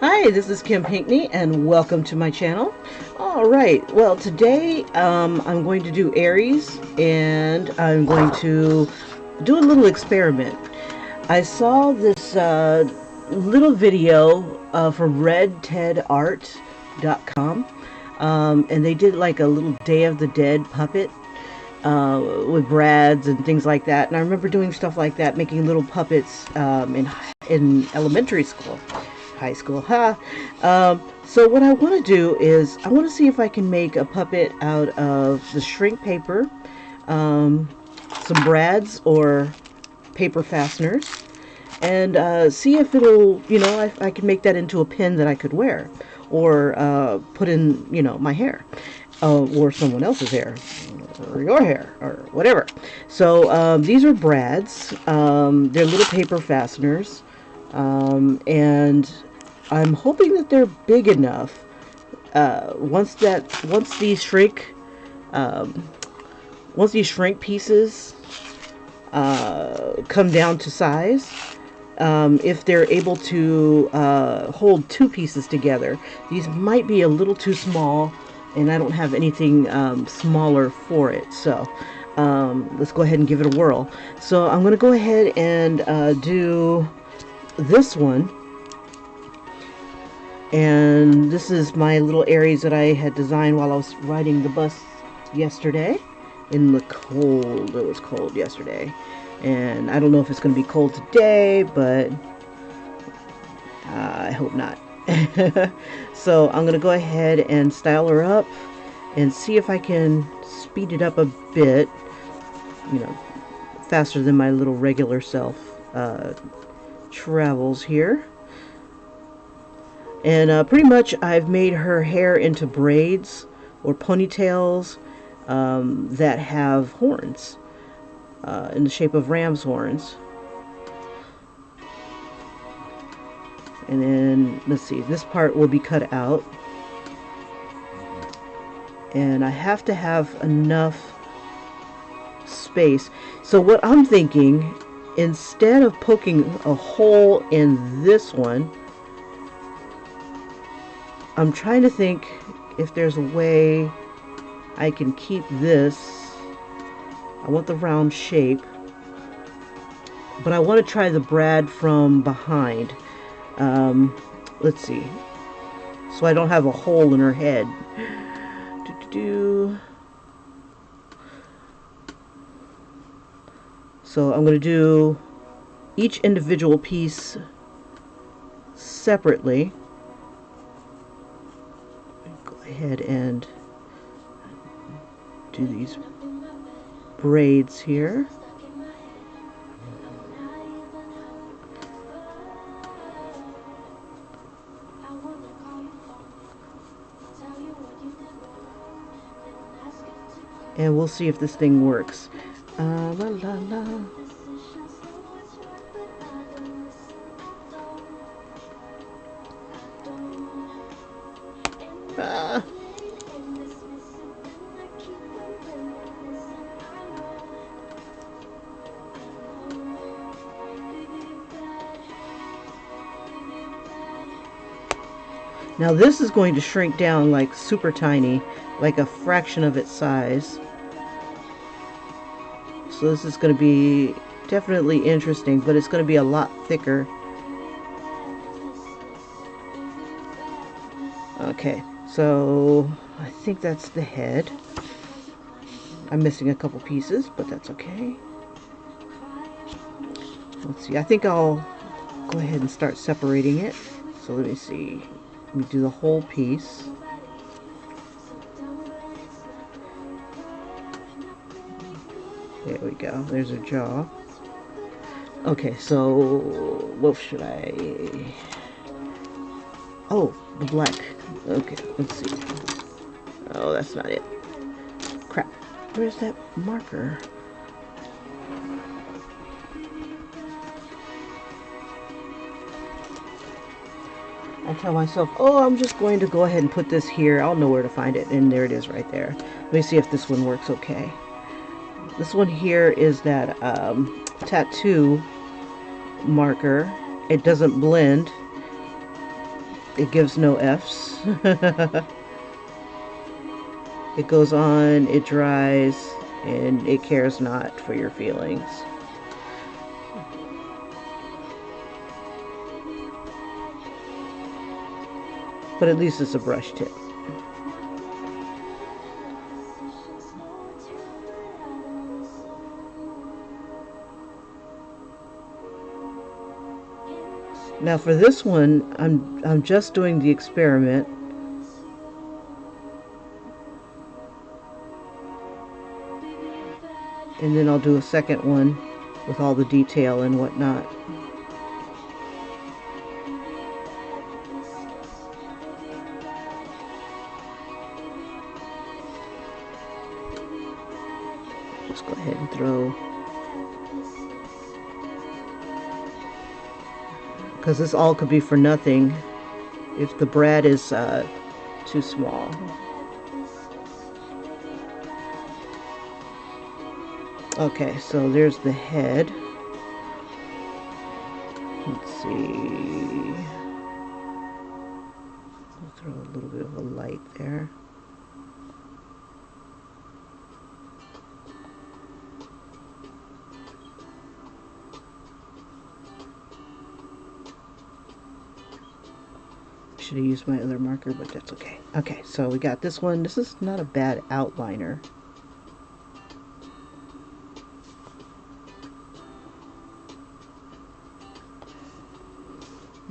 Hi, this is Kim Pinkney and welcome to my channel. Alright, well today I'm going to do Aries and I'm going to do a little experiment. I saw this little video from redtedart.com and they did like a little Day of the Dead puppet with brads and things like that. And I remember doing stuff like that, making little puppets in elementary school. High school, huh? So what I want to do is I want to see if I can make a puppet out of the shrink paper, some brads or paper fasteners, and see if it'll, I can make that into a pin that I could wear or put in, my hair or someone else's hair or your hair or whatever. So these are brads. They're little paper fasteners. And I'm hoping that they're big enough. Once these shrink pieces come down to size, if they're able to hold two pieces together, these might be a little too small, and I don't have anything smaller for it. So let's go ahead and give it a whirl. So I'm going to go ahead and do this one, and this is my little Aries that I had designed while I was riding the bus yesterday in the cold. It was cold yesterday, and I don't know if it's going to be cold today, but I hope not. So I'm going to go ahead and style her up and see if I can speed it up a bit, faster than my little regular self travels here. And pretty much I've made her hair into braids or ponytails that have horns in the shape of ram's horns. And then let's see, this part will be cut out, and I have to have enough space. So what I'm thinking, instead of poking a hole in this one, I'm trying to think if there's a way I can keep this. I want the round shape, but I want to try the brad from behind. Let's see. So I don't have a hole in her head. So I'm going to do each individual piece separately. Go ahead and do these braids here. And we'll see if this thing works. La, la, la. Ah. Now this is going to shrink down like super tiny, like a fraction of its size. So this is going to be definitely interesting, but it's going to be a lot thicker. Okay, so I think that's the head. I'm missing a couple pieces, but that's okay. Let's see, I think I'll go ahead and start separating it. So let me see. Let me do the whole piece. There we go. There's her jaw. Okay, so what should I... Oh, the black. Okay, let's see. Oh, that's not it. Crap. Where's that marker? I tell myself, oh, I'm just going to go ahead and put this here. I'll know where to find it. And there it is right there. Let me see if this one works okay. This one here is that tattoo marker. It doesn't blend. It gives no F's. It goes on, it dries, and it cares not for your feelings. But at least it's a brush tip. Now for this one, I'm just doing the experiment. And then I'll do a second one with all the detail and whatnot. Let's go ahead and throw, because this all could be for nothing if the brad is too small. Okay, so there's the head. Let's see. I'll throw a little bit of a light there. Should have used my other marker, but that's okay. Okay, so we got this one. This is not a bad outliner.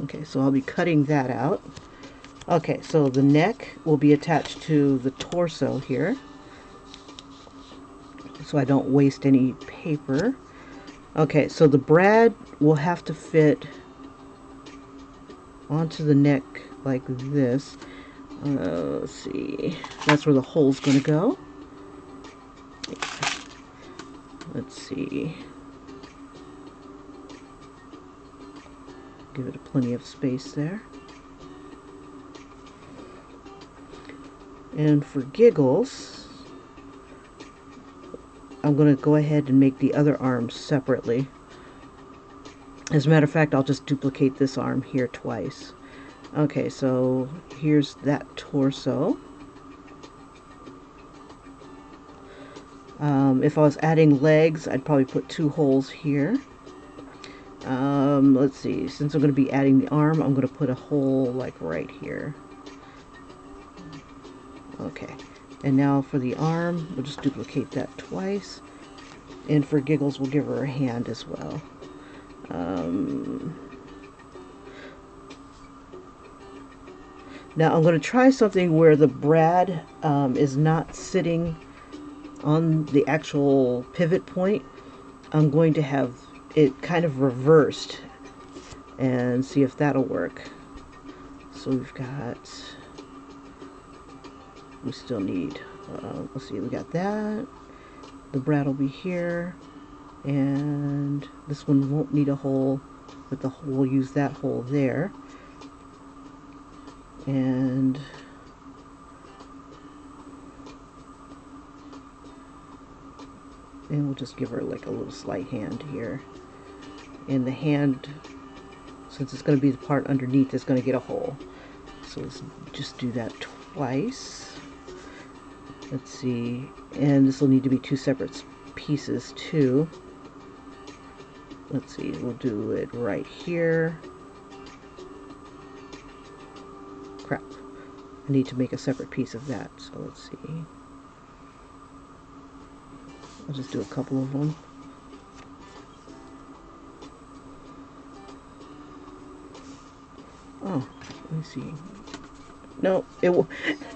Okay, so I'll be cutting that out. Okay, so the neck will be attached to the torso here, so I don't waste any paper. Okay, so the brad will have to fit onto the neck like this. Let's see, that's where the hole's going to go. Let's see. Give it plenty of space there. And for giggles, I'm going to go ahead and make the other arm separately. As a matter of fact, I'll just duplicate this arm here twice. Okay, so here's that torso. If I was adding legs, I'd probably put 2 holes here. Let's see, since I'm going to be adding the arm, I'm going to put a hole like right here. Okay, and now for the arm, we'll just duplicate that twice. And for giggles, we'll give her a hand as well. Now I'm going to try something where the brad is not sitting on the actual pivot point. I'm going to have it kind of reversed and see if that'll work. So we still need, let's see, we got that. The brad will be here, and this one won't need a hole, but we'll use that hole there. And we'll just give her like a little slight hand here. And the hand, since it's going to be the part underneath, is going to get a hole. So let's just do that twice. Let's see, and this will need to be 2 separate pieces too. Let's see, we'll do it right here. Crap, I need to make a separate piece of that, so let's see. I'll just do a couple of them. Oh, let me see. No,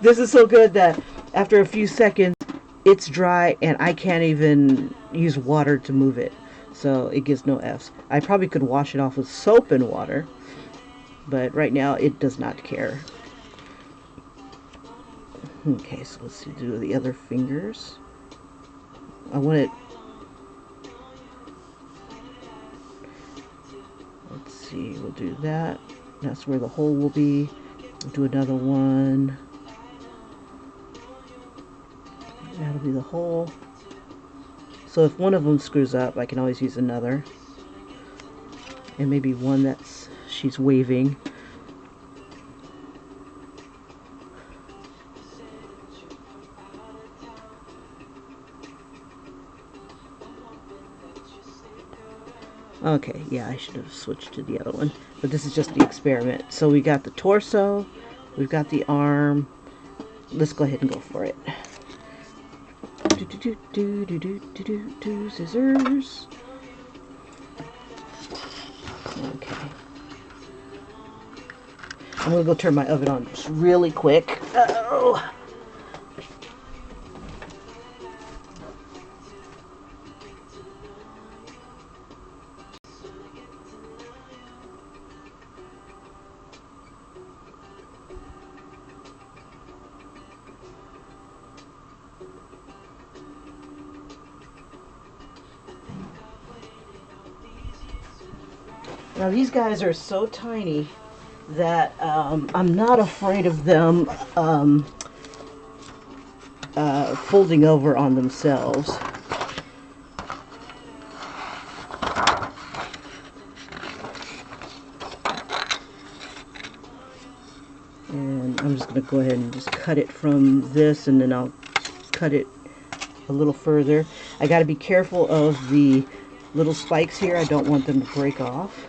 this is so good that after a few seconds, it's dry and I can't even use water to move it. So it gives no F's. I probably could wash it off with soap and water, but right now it does not care. Okay, so let's do the other fingers. I want it. Let's see, we'll do that. That's where the hole will be. We'll do another one. That'll be the hole. So if one of them screws up, I can always use another. And maybe one she's waving. Okay, yeah, I should have switched to the other one, but this is just the experiment. So we got the torso, we've got the arm. Let's go ahead and go for it. Scissors. Okay. I'm gonna go turn my oven on just really quick. Oh. Now these guys are so tiny that I'm not afraid of them folding over on themselves. And I'm just going to go ahead and just cut it from this, and then I'll cut it a little further. I got to be careful of the little spikes here. I don't want them to break off.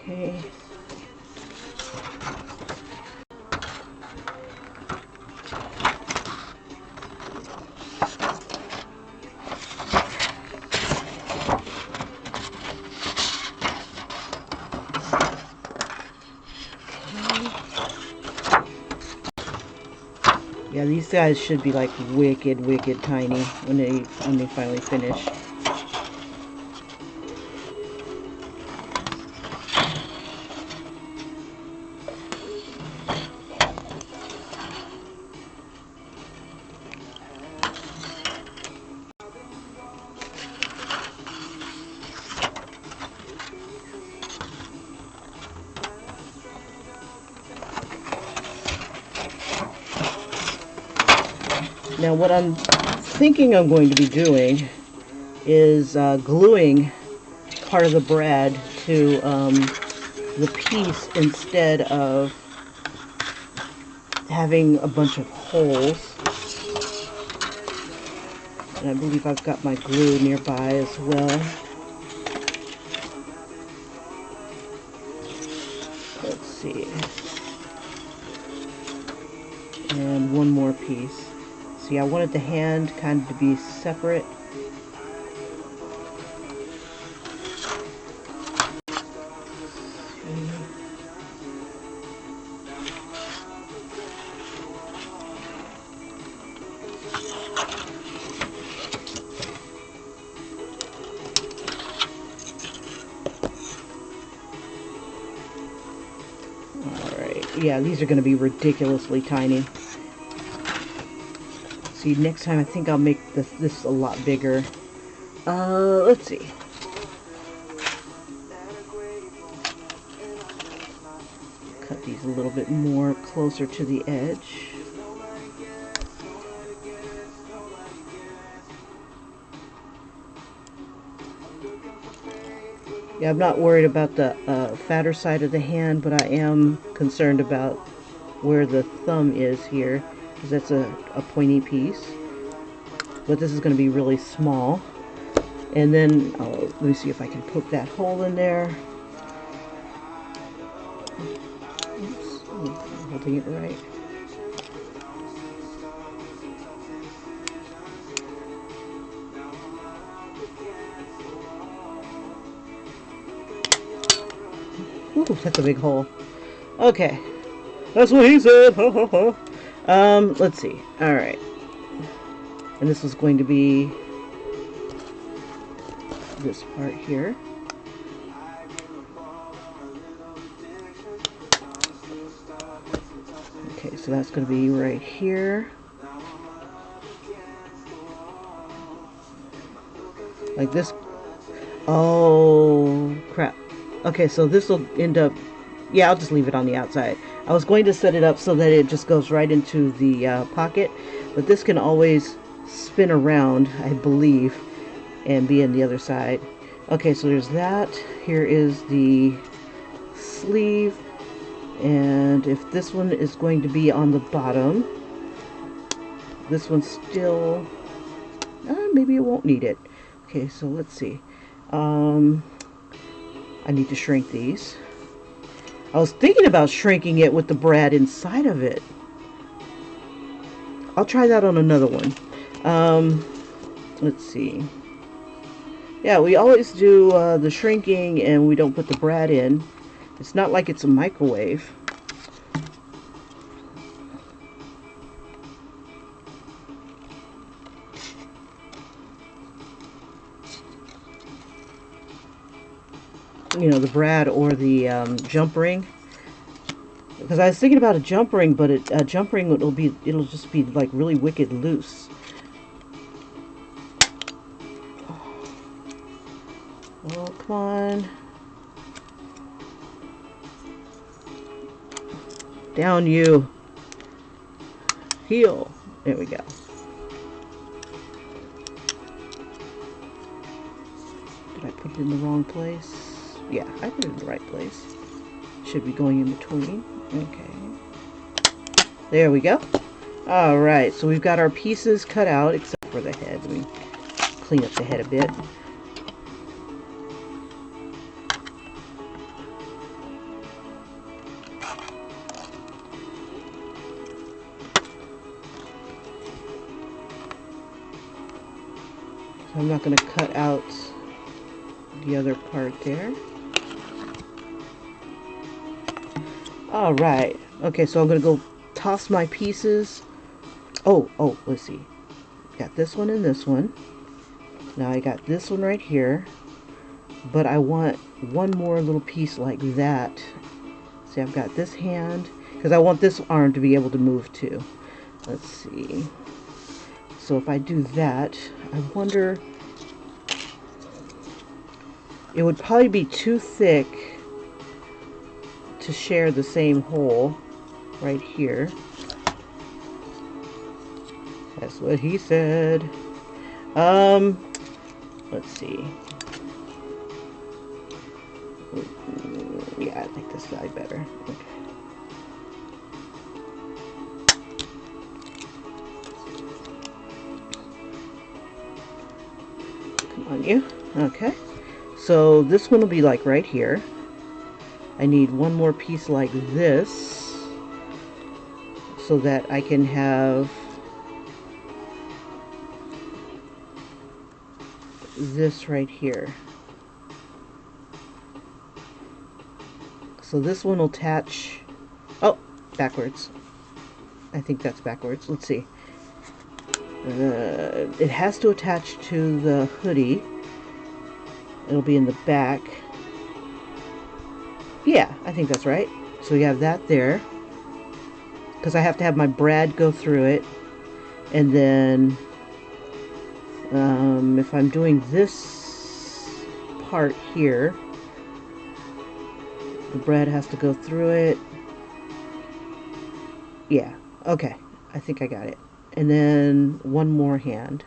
Okay. Yeah, these guys should be like wicked tiny when they finally finish. Now what I'm thinking I'm going to be doing is gluing part of the bread to the piece instead of having a bunch of holes. And I believe I've got my glue nearby as well. Let's see. And one more piece. See, I wanted the hand kind of to be separate. Alright, yeah, these are going to be ridiculously tiny. See, next time I think I'll make this a lot bigger. Let's see. Cut these a little bit more closer to the edge. Yeah, I'm not worried about the fatter side of the hand, but I am concerned about where the thumb is here, because that's a pointy piece. But this is going to be really small. And then, let me see if I can poke that hole in there. Oops, I'm holding it right. Ooh, that's a big hole. Okay. That's what he said. Let's see. Alright. And this is going to be this part here. Okay, so that's going to be right here. Like this. Oh, crap. Okay, so this will end up... Yeah, I'll just leave it on the outside. I was going to set it up so that it just goes right into the pocket, but this can always spin around, I believe, and be on the other side. Okay, so there's that. Here is the sleeve, and if this one is going to be on the bottom, This one's still, maybe it won't need it. Okay, so let's see. I need to shrink these. I was thinking about shrinking it with the brad inside of it. I'll try that on another one. Let's see. Yeah, we always do the shrinking and we don't put the brad in. It's not like it's a microwave. You know, the brad or the jump ring. Because I was thinking about a jump ring, but a jump ring it'll just be like really wicked loose. Oh, come on. Down you. Heel. There we go. Did I put it in the wrong place? Yeah, I put it in the right place. Should be going in between. Okay. There we go. Alright, so we've got our pieces cut out, except for the head. Let me clean up the head a bit. So I'm not going to cut out the other part there. Alright. Okay, so I'm going to go toss my pieces. Oh, let's see. Got this one and this one. Now I got this one right here. But I want one more little piece like that. See, I've got this hand. Because I want this arm to be able to move too. Let's see. So if I do that, I wonder... It would probably be too thick to share the same hole right here. That's what he said. Let's see. Yeah, I think this side better. Okay. Come on, you. Okay. So this one will be like right here. I need one more piece like this so that I can have this right here. So this one will attach, oh, backwards. I think that's backwards. Let's see. It has to attach to the hoodie. It'll be in the back. Yeah, I think that's right. So you have that there. Because I have to have my brad go through it. And then if I'm doing this part here, the brad has to go through it. Yeah, okay. I think I got it. And then one more hand.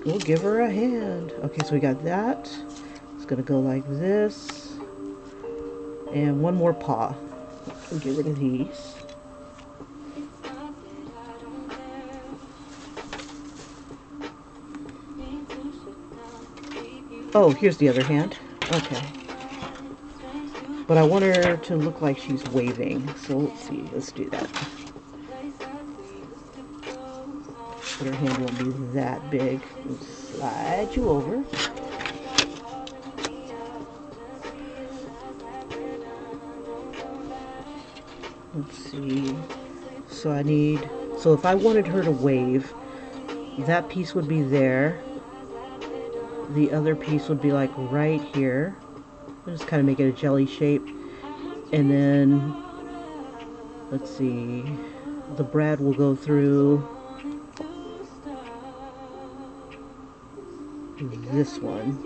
We'll give her a hand. Okay, so we got that. It's gonna go like this. And one more paw. We'll get rid of these. Oh, here's the other hand. Okay. But I want her to look like she's waving. So let's see. Let's do that. But her hand won't be that big. We'll slide you over. Let's see. So I need... So if I wanted her to wave, that piece would be there. The other piece would be like right here. I'll just kind of make it a jelly shape. And then... Let's see. The brad will go through... this one.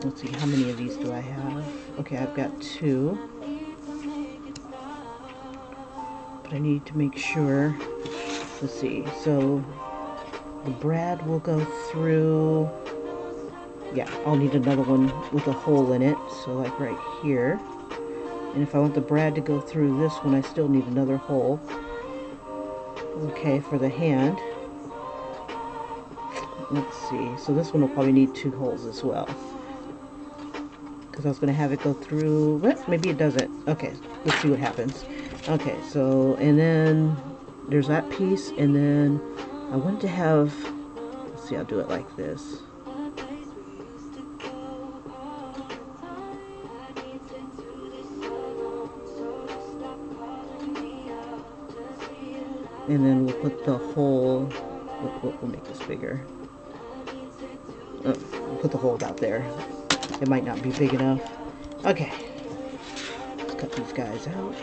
Let's see, how many of these do I have? Okay, I've got 2. But I need to make sure. Let's see, so the brad will go through. Yeah, I'll need another one with a hole in it, so like right here. And if I want the brad to go through this one, I still need another hole. Okay, for the hand. Let's see. So this one will probably need 2 holes as well. Because I was going to have it go through... What? Maybe it doesn't. Okay, let's see what happens. Okay, so, and then there's that piece, and then I want to have... Let's see, I'll do it like this. And then we'll put the hole... We'll make this bigger. We'll put the hole about there. It might not be big enough. Okay. Let's cut these guys out.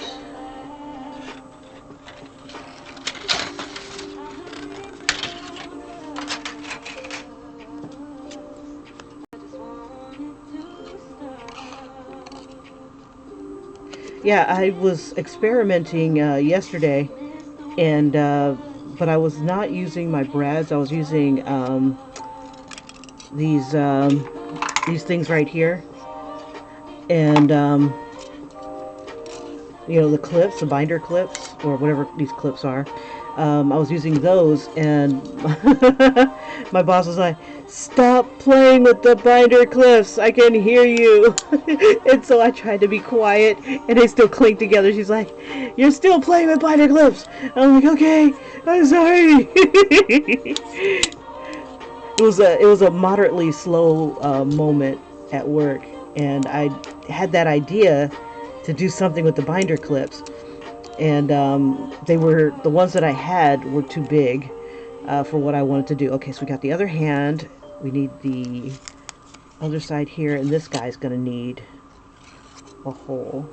Yeah, I was experimenting yesterday, and but I was not using my brads. I was using these things right here, and you know, the clips, the binder clips, or whatever these clips are. I was using those, and my boss was like, "Stop playing with the binder clips, I can hear you." And so I tried to be quiet, and they still clink together. She's like, "You're still playing with binder clips." And I'm like, "Okay, I'm sorry." It was a moderately slow moment at work, and I had that idea to do something with the binder clips, and they were, the ones that I had were too big for what I wanted to do. Okay, so we got the other hand. We need the other side here, and this guy's gonna need a hole.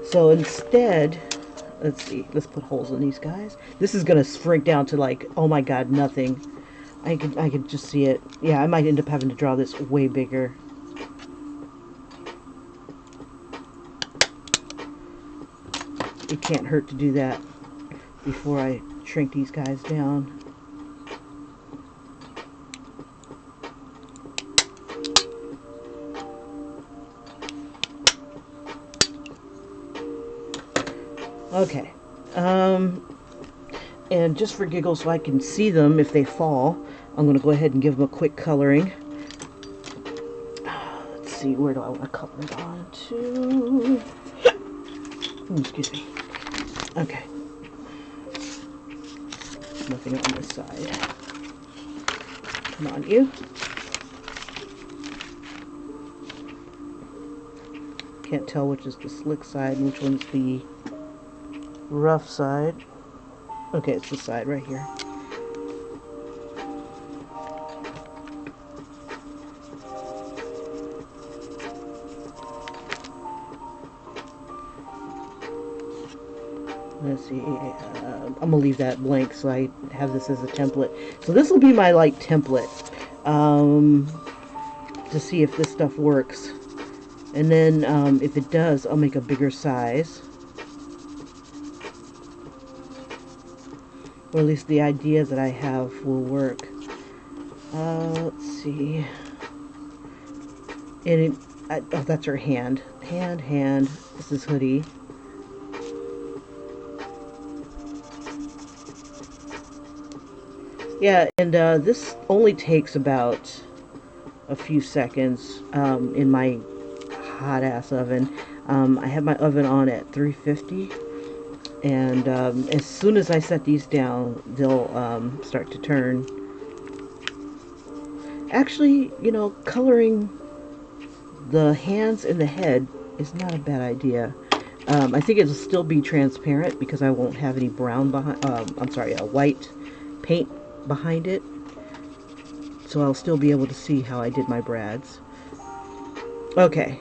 So instead, let's see, let's put holes in these guys. This is gonna shrink down to like, oh my god, nothing. I could just see it. Yeah, I might end up having to draw this way bigger. It can't hurt to do that before I shrink these guys down. Okay. And just for giggles, so I can see them if they fall, I'm going to go ahead and give them a quick coloring. Let's see, where do I want to color it on to? Excuse me. Okay. Nothing on this side. Come on, you. Can't tell which is the slick side and which one's the rough side. Okay, it's the side right here. Let's see, I'm gonna leave that blank so I have this as a template. So this will be my like template to see if this stuff works. And then if it does, I'll make a bigger size. Or at least the idea that I have will work. Let's see. And oh, that's her hand. Hand. This is hoodie. Yeah, and this only takes about a few seconds in my hot ass oven. I have my oven on at 350. And as soon as I set these down, they'll start to turn. Actually, you know, coloring the hands and the head is not a bad idea. I think it'll still be transparent because I won't have any brown behind, white paint behind it. So I'll still be able to see how I did my brads. Okay.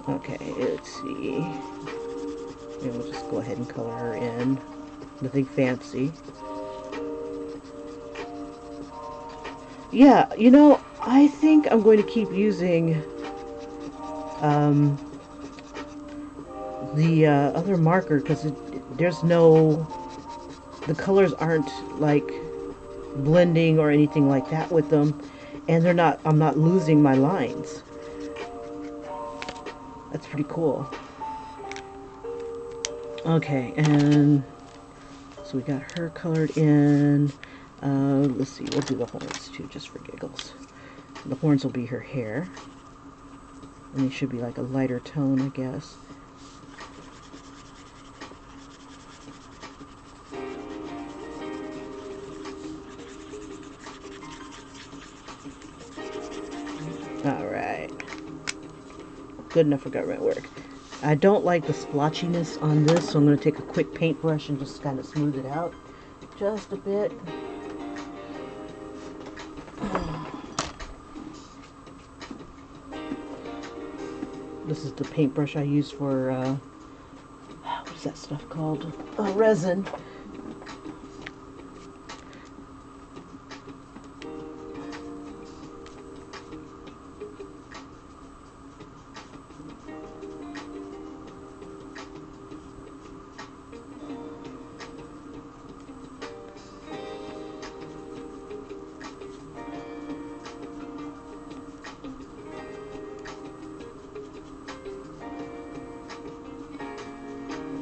Okay, let's see. And we'll just go ahead and color her in. Nothing fancy. Yeah, you know, I think I'm going to keep using the other marker because there's no, the colors aren't like blending or anything like that with them, and I'm not losing my lines. That's pretty cool. Okay, and so we got her colored in. Let's see, we'll do the horns too, just for giggles. The horns will be her hair, and they should be like a lighter tone, I guess. Alright. Good enough for government work. I don't like the splotchiness on this, so I'm going to take a quick paintbrush and just kind of smooth it out just a bit. This is the paintbrush I use for, what is that stuff called? Resin.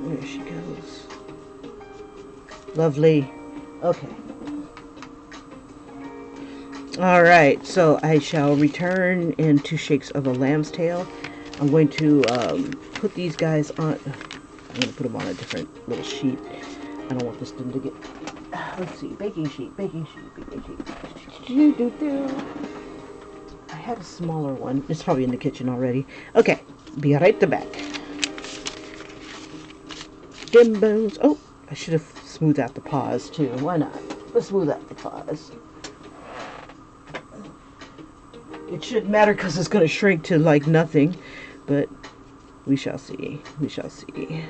There she goes. Lovely. Okay. Alright, so I shall return in 2 shakes of a lamb's tail. I'm going to put these guys on. I'm going to put them on a different little sheet. I don't want this thing to get. Let's see. Baking sheet. I had a smaller one. It's probably in the kitchen already. Okay. Be right back. Dim bones. Oh, I should have smoothed out the paws too. Why not? Let's smooth out the paws. It shouldn't matter because it's going to shrink to like nothing, but we shall see. We shall see.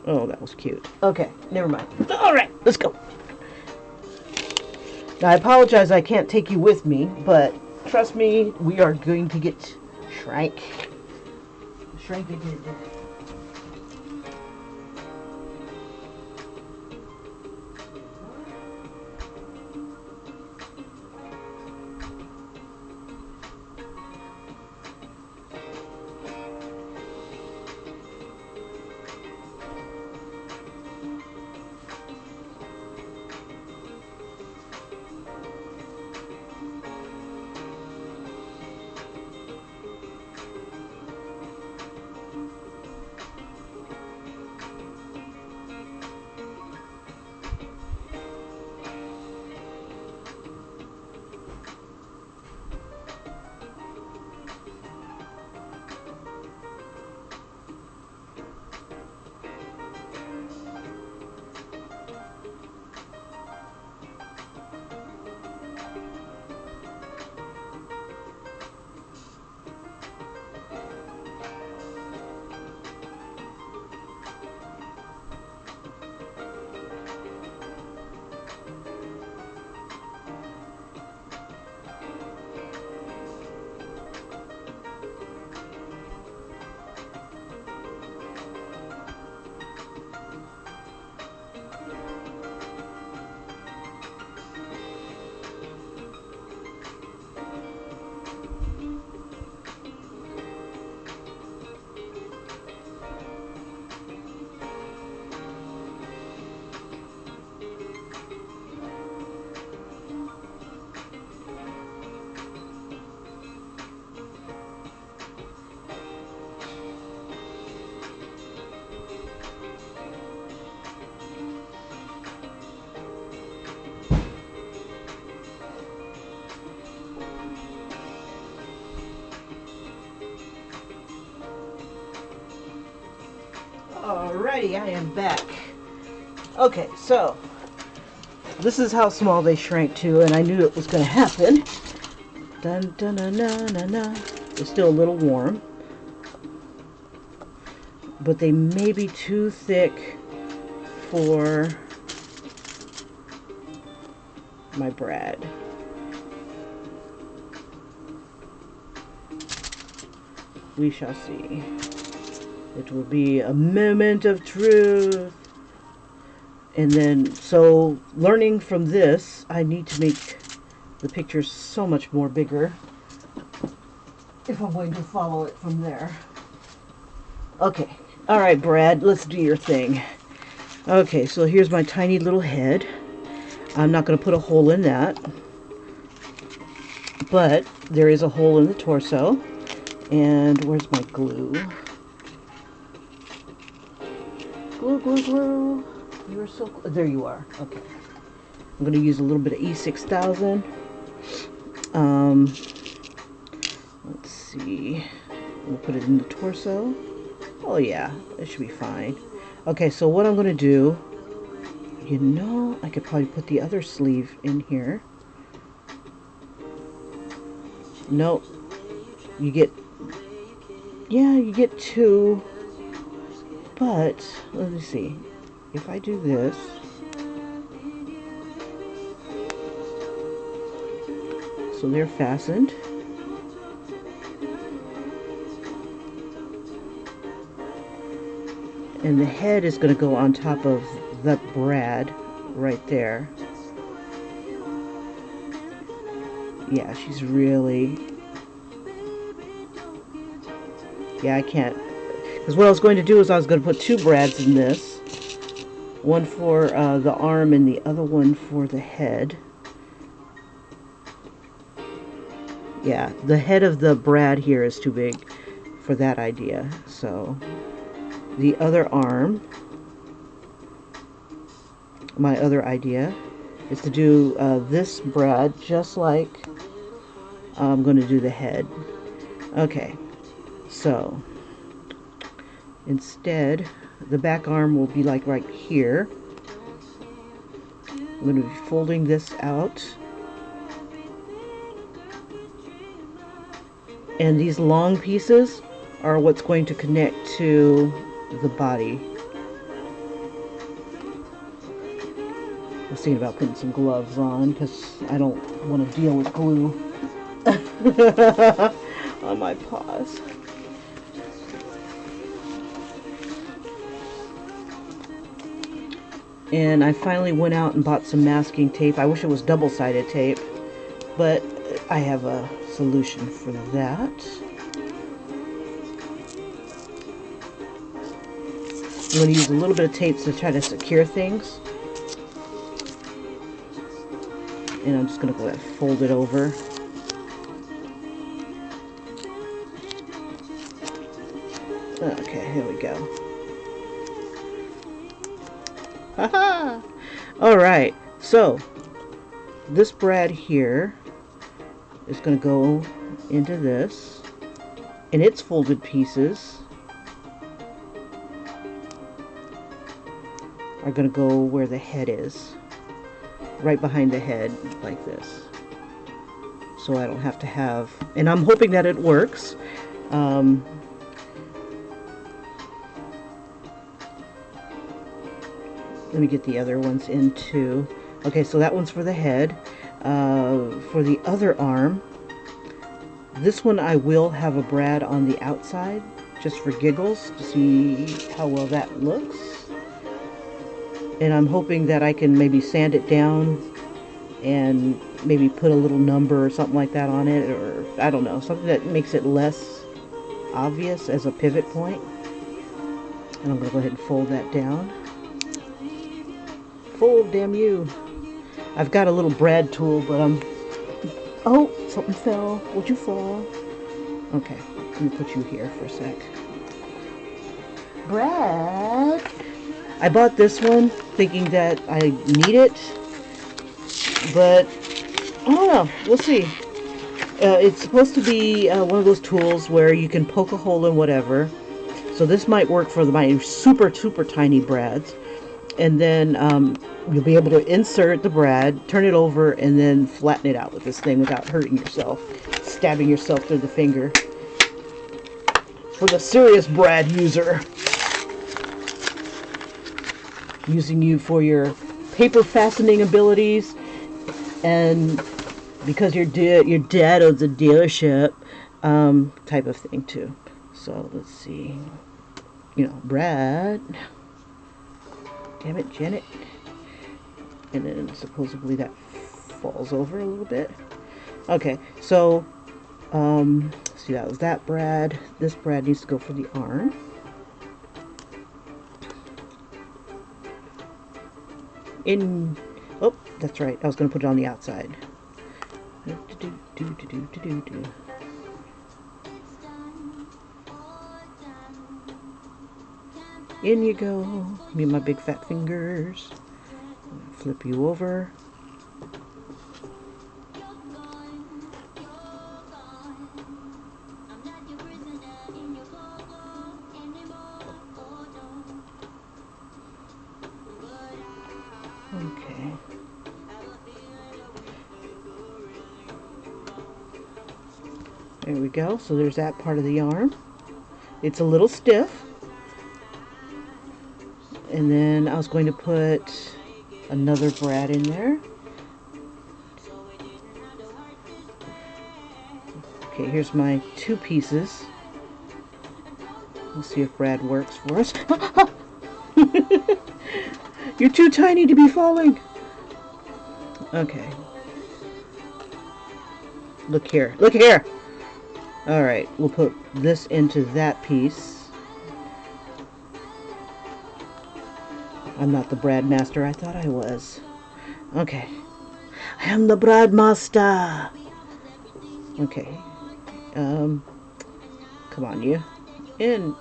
Oh, that was cute. Okay, never mind. All right, let's go. Now, I apologize I can't take you with me, but trust me, we are going to get shrinky. Alrighty, I am back. Okay, so this is how small they shrank to, and I knew it was going to happen. Dun dun dun dun dun dun. They're still a little warm, but they may be too thick for my Brad. We shall see. It will be a moment of truth. And then, so learning from this, I need to make the picture so much more bigger if I'm going to follow it from there. Okay. All right, Brad, let's do your thing. Okay, so here's my tiny little head. I'm not going to put a hole in that, but there is a hole in the torso. And where's my glue? Glue, glue, glue. You are so close. There you are. Okay. I'm going to use a little bit of E6000. Let's see. We'll put it in the torso. Oh yeah, it should be fine. Okay, so what I'm going to do, you know, I could probably put the other sleeve in here. Nope. You get, yeah, you get two. But, let me see. If I do this, so they're fastened. And the head is going to go on top of the Brad right there. Yeah, she's really... Yeah, I can't... Because what I was going to do is I was going to put two Brads in this. One for the arm and the other one for the head. Yeah, the head of the Brad here is too big for that idea. So, the other arm, my other idea, is to do this Brad just like I'm going to do the head. Okay, so instead, the back arm will be like right here. I'm going to be folding this out. And these long pieces are what's going to connect to the body. I was thinking about putting some gloves on because I don't want to deal with glue on my paws. And I finally went out and bought some masking tape. I wish it was double-sided tape, but I have a solution for that. I'm going to use a little bit of tape to try to secure things. And I'm just going to go ahead and fold it over. Okay, here we go. Haha! Alright, so this Brad here is going to go into this, and its folded pieces are going to go where the head is, right behind the head, like this. So I don't have to have, and I'm hoping that it works. Let me get the other ones in too. Okay, so that one's for the head. For the other arm, this one I will have a Brad on the outside, just for giggles, to see how well that looks. And I'm hoping that I can maybe sand it down and maybe put a little number or something like that on it, or I don't know, something that makes it less obvious as a pivot point. And I'm going to go ahead and fold that down. Fold, damn you. I've got a little Brad tool, but I'm... Oh, something fell. Would you fall? Okay, let me put you here for a sec. Brad! I bought this one thinking that I need it, but I don't know. We'll see. It's supposed to be one of those tools where you can poke a hole in whatever. So this might work for my super tiny Brads. And then you'll be able to insert the Brad, turn it over, and then flatten it out with this thing without hurting yourself, stabbing yourself through the finger. For the serious Brad user, using you for your paper fastening abilities, and because you're dad of the dealership, type of thing too. So let's see. you know, Brad. Damn it, Janet. And then supposedly that falls over a little bit. Okay, so, see, that was that Brad. This Brad needs to go for the arm. Oh, that's right. I was going to put it on the outside. In you go. Me and my big fat fingers. Flip you over. Okay. There we go. So there's that part of the arm. It's a little stiff. And then I was going to put another Brad in there. Okay, here's my 2 pieces. We'll see if Brad works for us. You're too tiny to be falling. Okay. Look here. Look here! Alright, we'll put this into that piece. I'm not the Brad master I thought I was. Okay. I am the Brad master! Okay. Come on, you. In.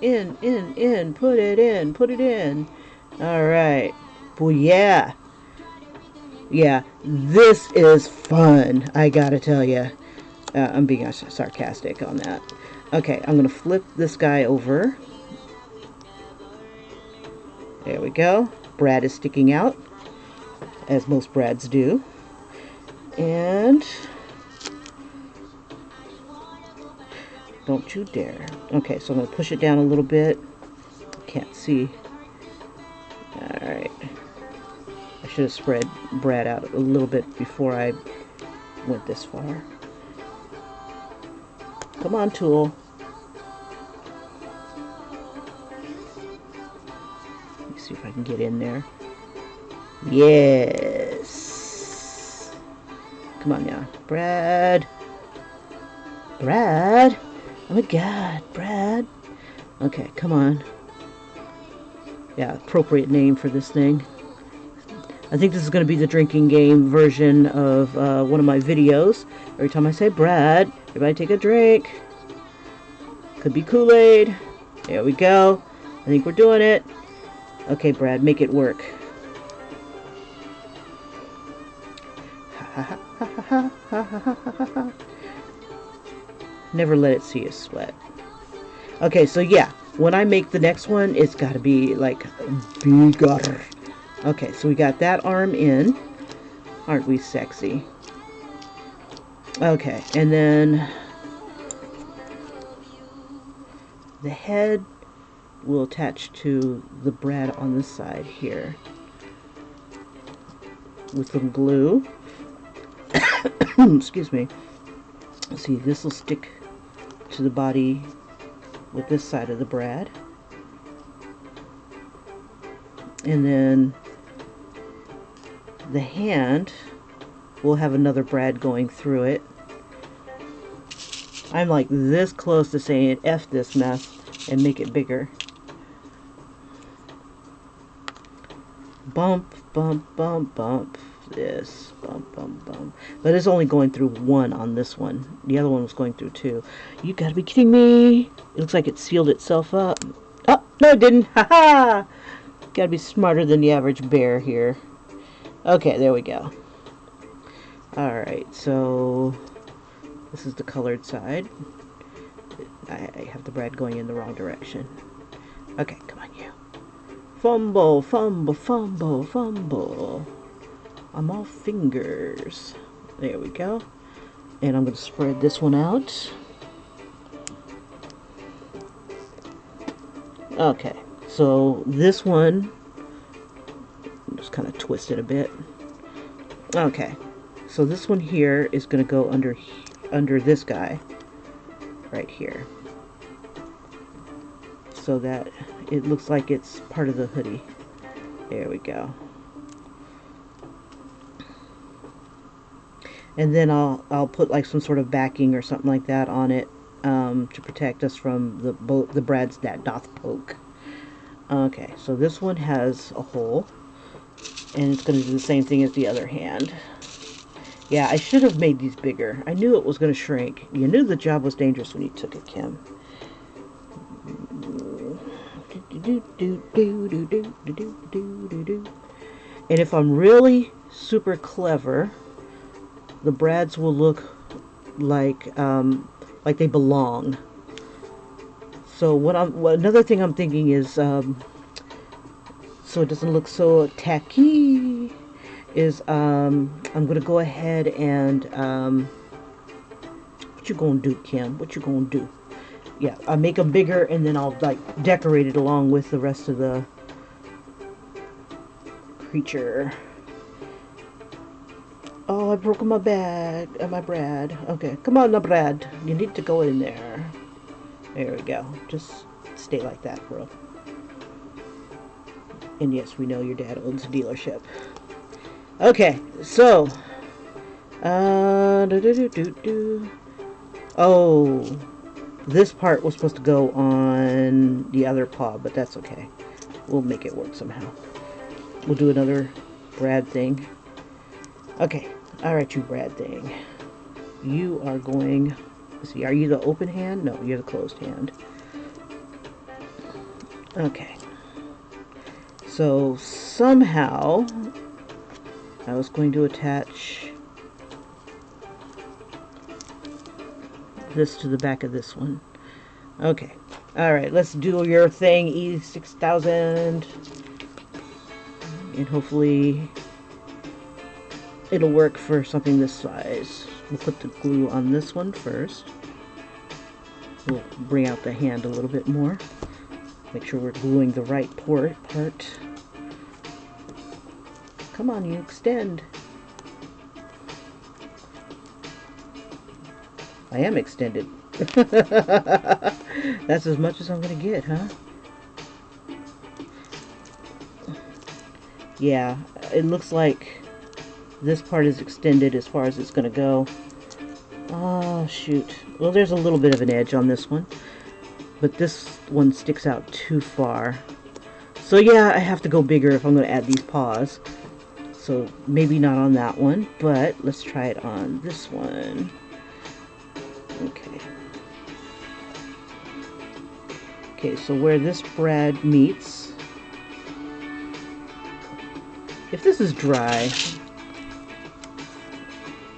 Put it in. Alright. Well, yeah. Yeah, this is fun, I gotta tell you. I'm being sarcastic on that. Okay, I'm gonna flip this guy over. There we go. Brad is sticking out, as most Brads do. And don't you dare. Okay, so I'm going to push it down a little bit. Can't see. Alright. I should have spread Brad out a little bit before I went this far. Come on, tool. Let me see if I can get in there. Yes. Come on now. Brad. Brad. Oh my god, Brad. Okay, come on. Yeah, appropriate name for this thing. I think this is going to be the drinking game version of one of my videos. Every time I say Brad, everybody take a drink. Could be Kool-Aid. There we go. I think we're doing it. Okay, Brad, make it work. Never let it see you sweat. Okay, so yeah, when I make the next one, it's got to be like bigger. Okay, so we got that arm in. Aren't we sexy? Okay, and then the head will attach to the Brad on this side here with some glue. Excuse me. See, this will stick to the body with this side of the Brad. And then the hand will have another Brad going through it. I'm like this close to saying F this mess and make it bigger. Bump, bump, bump, bump. This, bump, bump, bump. But it's only going through one on this one. The other one was going through two. You gotta be kidding me. It looks like it sealed itself up. Oh, no it didn't. Ha-ha! Gotta be smarter than the average bear here. Okay, there we go. Alright, so this is the colored side. I have the Brad going in the wrong direction. Okay, come on you. Fumble, fumble, fumble, fumble. I'm all fingers. There we go. And I'm going to spread this one out. Okay, so this one, just kind of twist it a bit. Okay, so this one here is going to go under this guy right here. so that it looks like it's part of the hoodie. There we go. And then I'll put like some sort of backing or something like that on it to protect us from the brads that doth poke. Okay, so this one has a hole, and it's going to do the same thing as the other hand. Yeah, I should have made these bigger. I knew it was going to shrink. You knew the job was dangerous when you took it, Kim. And if I'm really super clever, the brads will look like they belong. So another thing I'm thinking is, so it doesn't look so tacky, is I'm gonna go ahead and what you gonna do, Kim? What you gonna do? Yeah, I'll make them bigger, and then I'll like decorate it along with the rest of the creature. Oh, I broke my brad. Okay, come on, now, Brad. You need to go in there. There we go. Just stay like that, bro. And yes, we know your dad owns a dealership. Okay, so oh, this part was supposed to go on the other paw, but that's okay. We'll make it work somehow. We'll do another Brad thing. Okay, alright, you Brad thing. You are going, let's see, are you the open hand? No, you're the closed hand. Okay. So somehow I was going to attach this to the back of this one. Okay. Alright, let's do your thing, E6000. And hopefully it'll work for something this size. We'll put the glue on this one first. We'll bring out the hand a little bit more. Make sure we're gluing the right part. Come on, you extend. I am extended. That's as much as I'm gonna get, huh? Yeah, it looks like this part is extended as far as it's gonna go. Oh, shoot. Well, there's a little bit of an edge on this one, but this one sticks out too far. So yeah, I have to go bigger if I'm going to add these paws. So maybe not on that one, but let's try it on this one. Okay. Okay, so where this brad meets, if this is dry,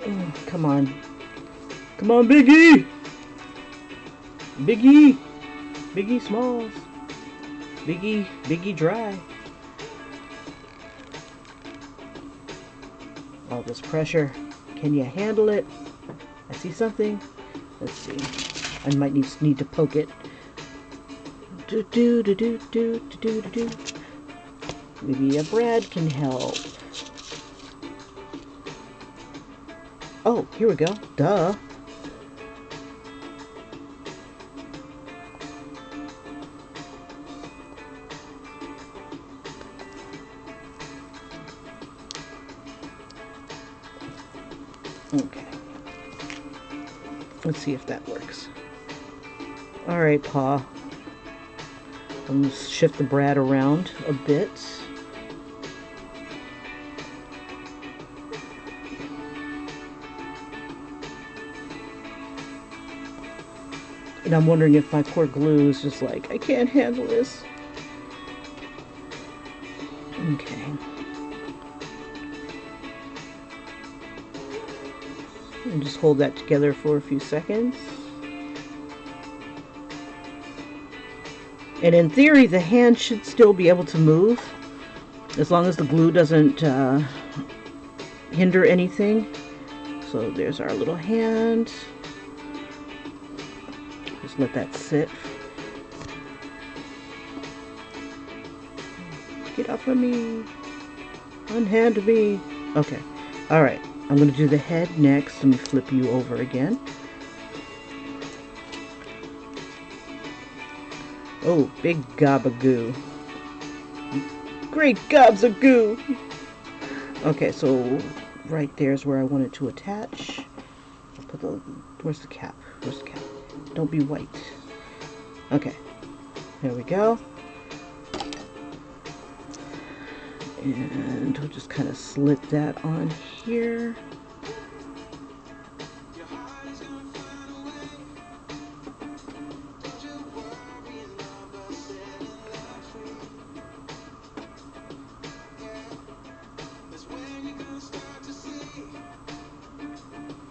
oh, come on. Come on, Biggie! Biggie! Biggie Smalls. Biggie Dry. All this pressure. Can you handle it? I see something. Let's see. I might need to poke it. Maybe a brad can help. Oh, here we go. Duh. Okay. Let's see if that works. Alright, paw. I'm going to shift the brad around a bit. And I'm wondering if my poor glue is just like, I can't handle this. Okay. And just hold that together for a few seconds. And in theory, the hand should still be able to move, as long as the glue doesn't hinder anything. So there's our little hand. Just let that sit. Get off of me. Unhand me. Okay. Alright. I'm going to do the head next. Let me flip you over again. Oh, big gob of goo. Great gobs of goo! Okay, so right there's where I want it to attach. I'll put the, where's the cap? Where's the cap? Don't be white. Okay, there we go. And we'll just kind of slip that on here.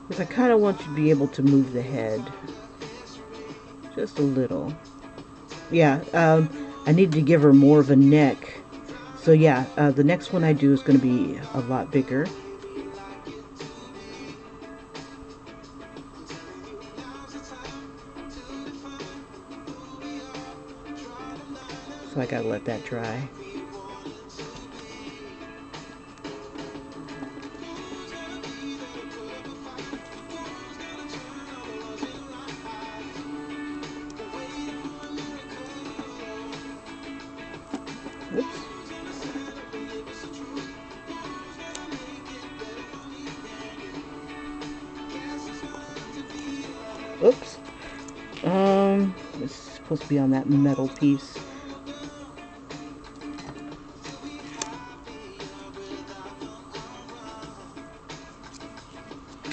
Because I kind of want you to be able to move the head just a little. Yeah, I need to give her more of a neck. So yeah, the next one I do is going to be a lot bigger. So I gotta let that dry. Oops. Oops. It's supposed to be on that metal piece.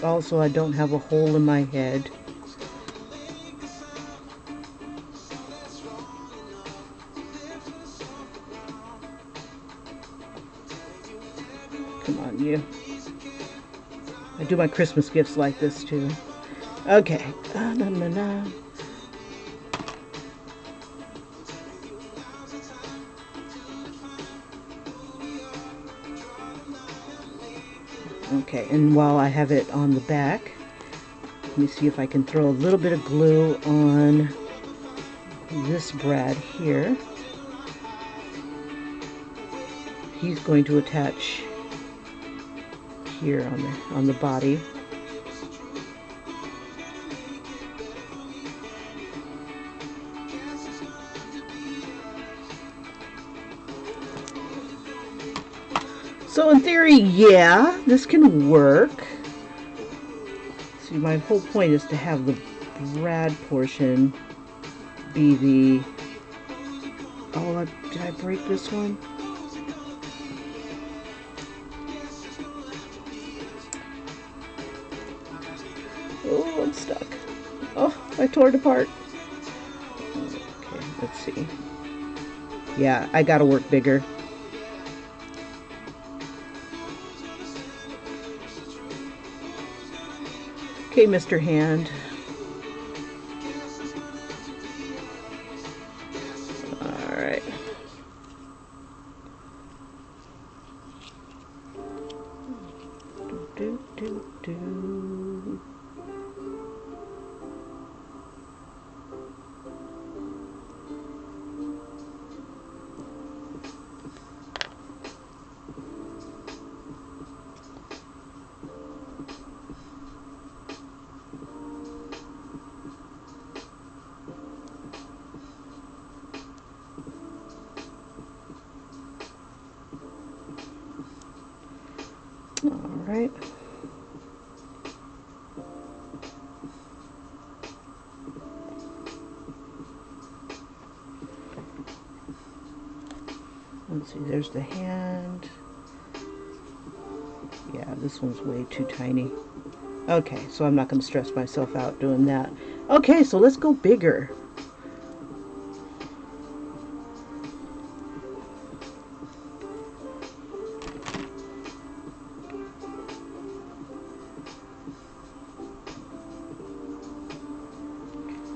Also, I don't have a hole in my head. Come on, you. I do my Christmas gifts like this, too. Okay. Okay, and while I have it on the back, let me see if I can throw a little bit of glue on this brad here. He's going to attach here on the body. So in theory, yeah, this can work. See, my whole point is to have the brad portion be the... Oh, did I break this one? Oh, I'm stuck. Oh, I tore it apart. Okay, let's see. Yeah, I gotta work bigger. Okay, Mr. Hand. Alright. Do. Alright. Let's see, there's the hand. Yeah, this one's way too tiny. Okay, so I'm not going to stress myself out doing that. Okay, so let's go bigger.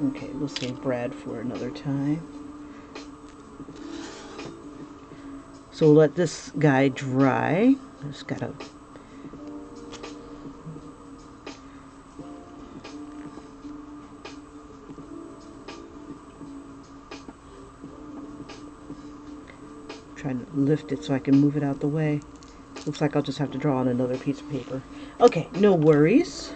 Okay, we'll save Brad for another time. So we'll let this guy dry. Just gotta... Trying to lift it so I can move it out the way. Looks like I'll just have to draw on another piece of paper. Okay, no worries.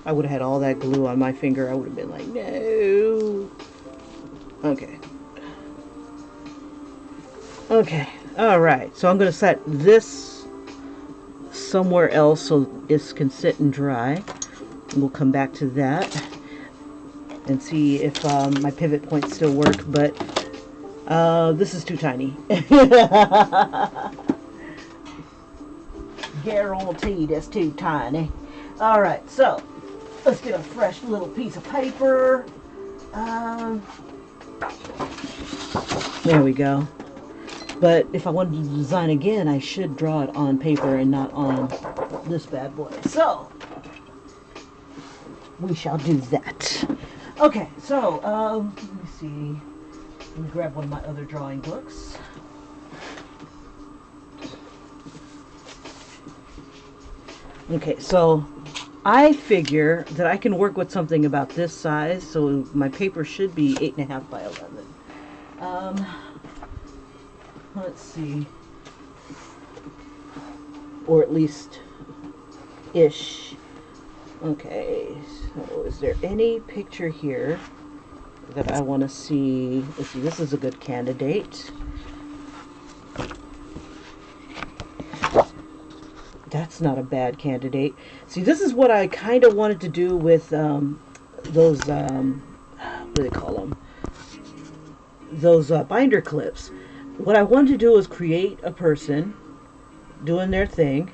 I would have had all that glue on my finger. I would have been like, no. Okay. Okay. Alright. So I'm going to set this somewhere else so it can sit and dry. And we'll come back to that and see if my pivot points still work. But this is too tiny. Guaranteed it's too tiny. Alright. So let's get a fresh little piece of paper. There we go. But if I wanted to design again, I should draw it on paper and not on this bad boy. So we shall do that. Okay, so let me see. Let me grab one of my other drawing books. Okay, so I figure that I can work with something about this size, so my paper should be 8.5 by 11. Let's see, or at least ish. Okay, so is there any picture here that I want to see? Let's see, this is a good candidate. That's not a bad candidate. See, this is what I kind of wanted to do with those, what do they call them? Those binder clips. What I wanted to do was create a person doing their thing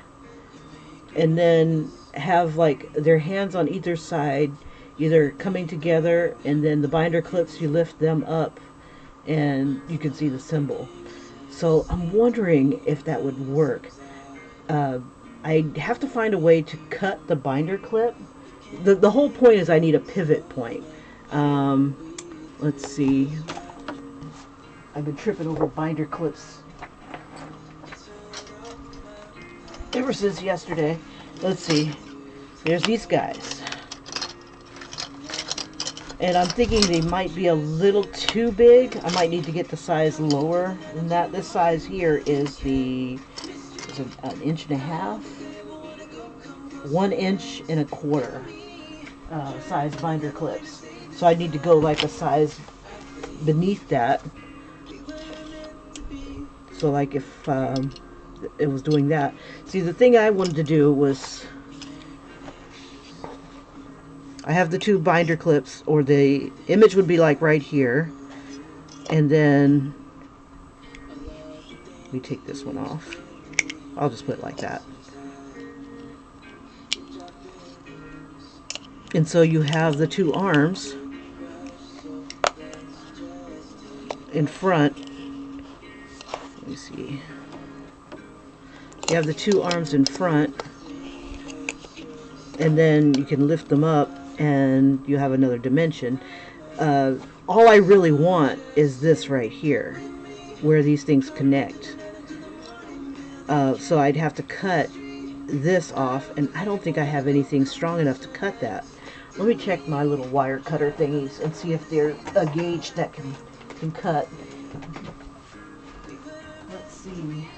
and then have like their hands on either side, either coming together, and then the binder clips, you lift them up and you can see the symbol. So I'm wondering if that would work. I have to find a way to cut the binder clip. The whole point is I need a pivot point. Let's see. I've been tripping over binder clips ever since yesterday. Let's see. There's these guys. And I'm thinking they might be a little too big. I might need to get the size lower than that. This size here is an 1.5 inches, 1.25 inches size binder clips. So I need to go like a size beneath that. So like if it was doing that. See, the thing I wanted to do was, I have the two binder clips, or the image would be like right here, and then let me take this one off. I'll just put it like that. And so you have the two arms in front. Let me see. You have the two arms in front, and then you can lift them up and you have another dimension. All I really want is this right here, where these things connect. So I'd have to cut this off, and I don't think I have anything strong enough to cut that. Let me check my little wire cutter thingies and see if they're a gauge that can cut. Let's see.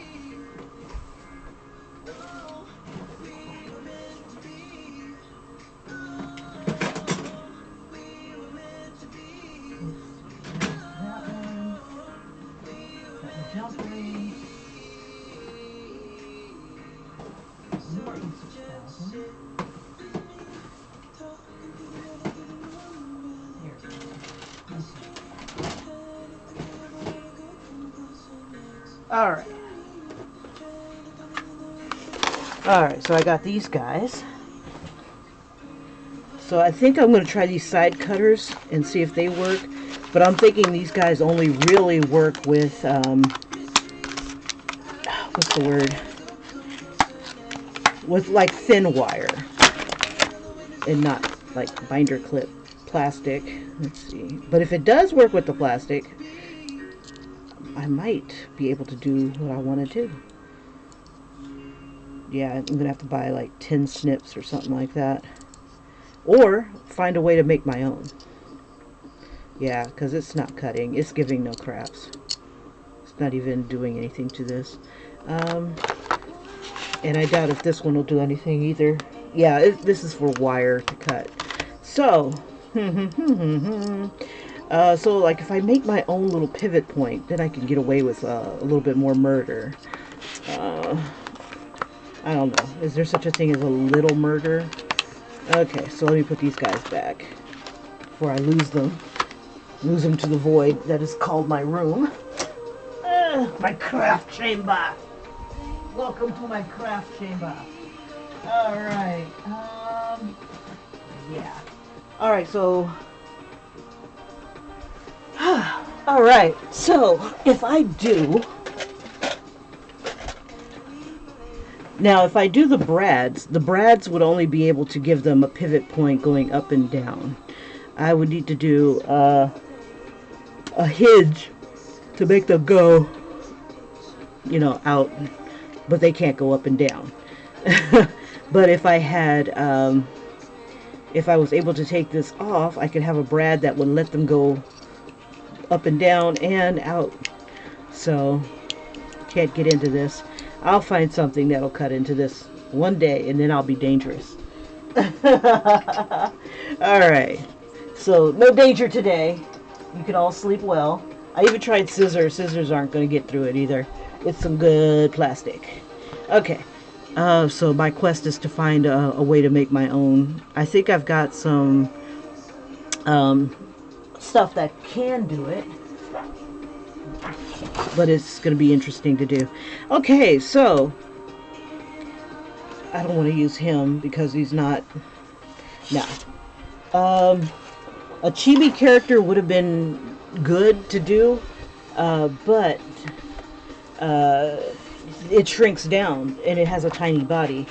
Alright, so I got these guys. So I think I'm going to try these side cutters and see if they work. But I'm thinking these guys only really work with, what's the word? With like thin wire. And not like binder clip plastic. Let's see. But if it does work with the plastic, I might be able to do what I want to do. Yeah, I'm going to have to buy like 10 snips or something like that. Or find a way to make my own. Yeah, because it's not cutting. It's giving no craps. It's not even doing anything to this. And I doubt if this one will do anything either. yeah, this is for wire to cut. So, so like if I make my own little pivot point, then I can get away with a little bit more murder. I don't know. Is there such a thing as a little murder? Okay, so let me put these guys back before I lose them. Lose them to the void that is called my room. My craft chamber. Welcome to my craft chamber. Alright. Yeah. Alright, so... Alright, so if I do... Now, if I do the brads would only be able to give them a pivot point going up and down. I would need to do a hinge to make them go, you know, out, but they can't go up and down. But if I had, if I was able to take this off, I could have a brad that would let them go up and down and out. So, can't get into this. I'll find something that'll cut into this one day, and then I'll be dangerous. Alright, so no danger today. You can all sleep well. I even tried scissors. Scissors aren't going to get through it either. It's some good plastic. Okay, so my quest is to find a way to make my own. I think I've got some stuff that can do it, but it's going to be interesting to do. Okay, so I don't want to use him because he's not. No. A chibi character would have been good to do, but it shrinks down and it has a tiny body.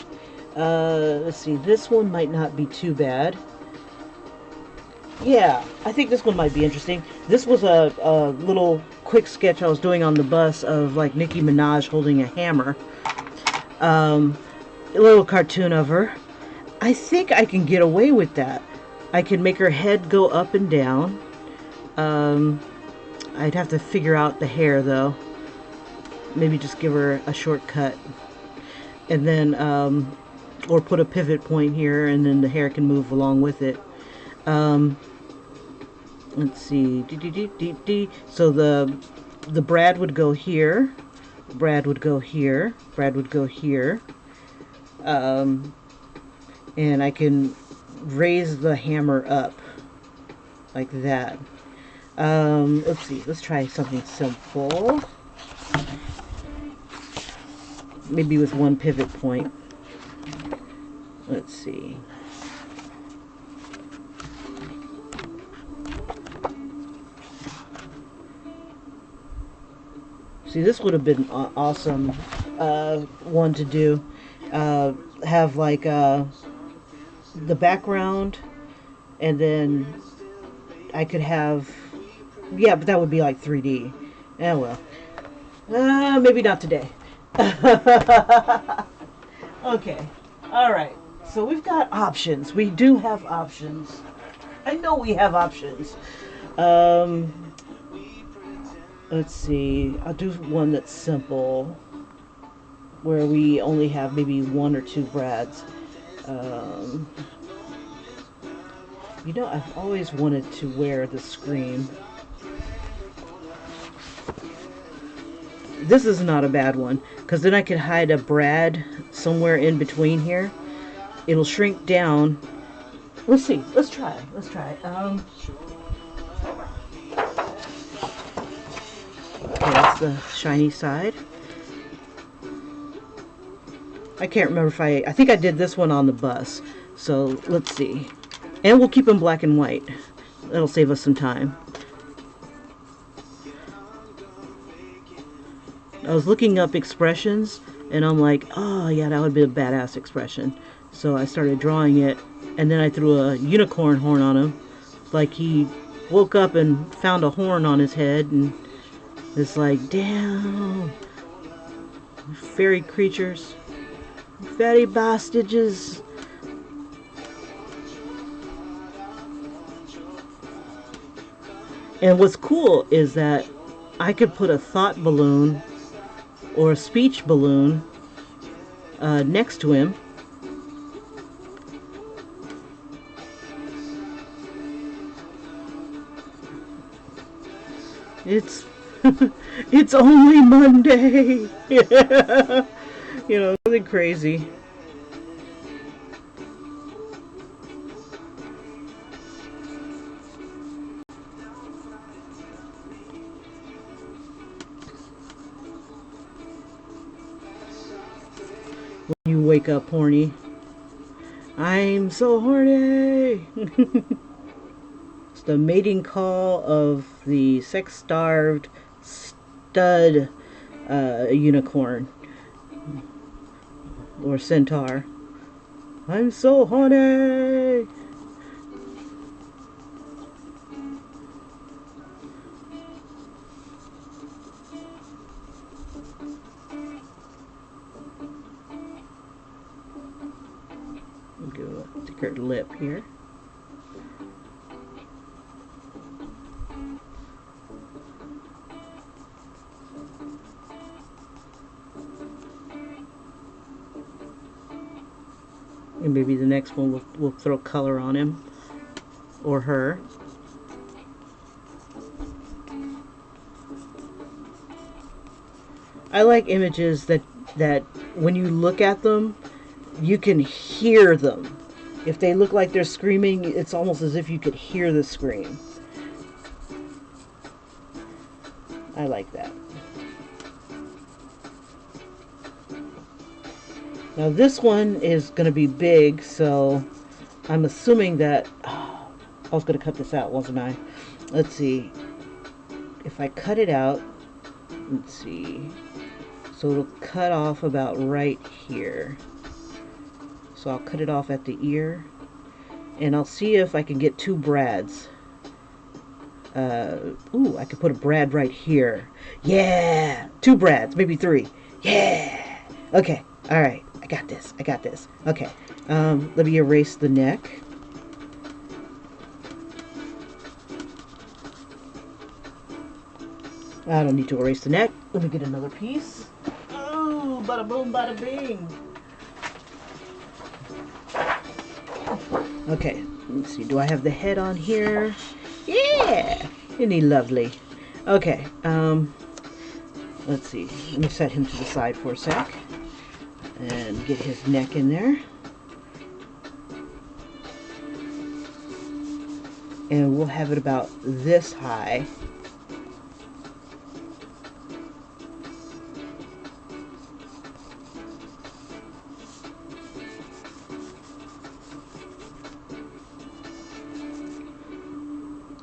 Let's see, this one might not be too bad. Yeah, I think this one might be interesting. This was a little quick sketch I was doing on the bus of like Nicki Minaj holding a hammer. A little cartoon of her. I think I can get away with that. I can make her head go up and down. I'd have to figure out the hair though. Maybe just give her a shortcut. And then, or put a pivot point here and then the hair can move along with it. Let's see. So the brad would go here. Brad would go here. Brad would go here. And I can raise the hammer up like that. Let's see. Let's try something simple. Maybe with one pivot point. Let's see. See, this would have been awesome one to do. Have like the background, and then I could have, yeah, but that would be like 3D. Yeah, well, maybe not today. Okay, alright, so we've got options. We do have options. I know we have options. Let's see, I'll do one that's simple, where we only have maybe one or two brads. You know, I've always wanted to wear the screen. This is not a bad one, because then I could hide a brad somewhere in between here. It'll shrink down. Let's see, let's try. Okay, that's the shiny side. I can't remember if I think I did this one on the bus. So let's see. And we'll keep them black and white. That'll save us some time. I was looking up expressions and I'm like, oh yeah, that would be a badass expression. So I started drawing it, and then I threw a unicorn horn on him. Like he woke up and found a horn on his head, and it's like, damn, fairy creatures, fairy bastages. And what's cool is that I could put a thought balloon or a speech balloon next to him, It's it's only Monday. You know, something crazy. When you wake up horny. I'm so horny. It's the mating call of the sex-starved stud unicorn or centaur. I'm so horny. Go take her lip here. And maybe the next one we'll throw color on him or her. I like images that when you look at them, you can hear them. If they look like they're screaming, it's almost as if you could hear the scream. I like that. Now this one is going to be big, so I'm assuming that... Oh, I was going to cut this out, wasn't I? Let's see. If I cut it out, let's see. So it'll cut off about right here. So I'll cut it off at the ear. And I'll see if I can get two brads. Ooh, I could put a brad right here. Yeah! Two brads, maybe three. Yeah! Okay, alright. I got this. I got this. Okay. Let me erase the neck. I don't need to erase the neck. Let me get another piece. Oh, bada boom, bada bing. Okay, let's see. Do I have the head on here? Yeah! Isn't he lovely? Okay, let's see. Let me set him to the side for a sec. And get his neck in there. And we'll have it about this high.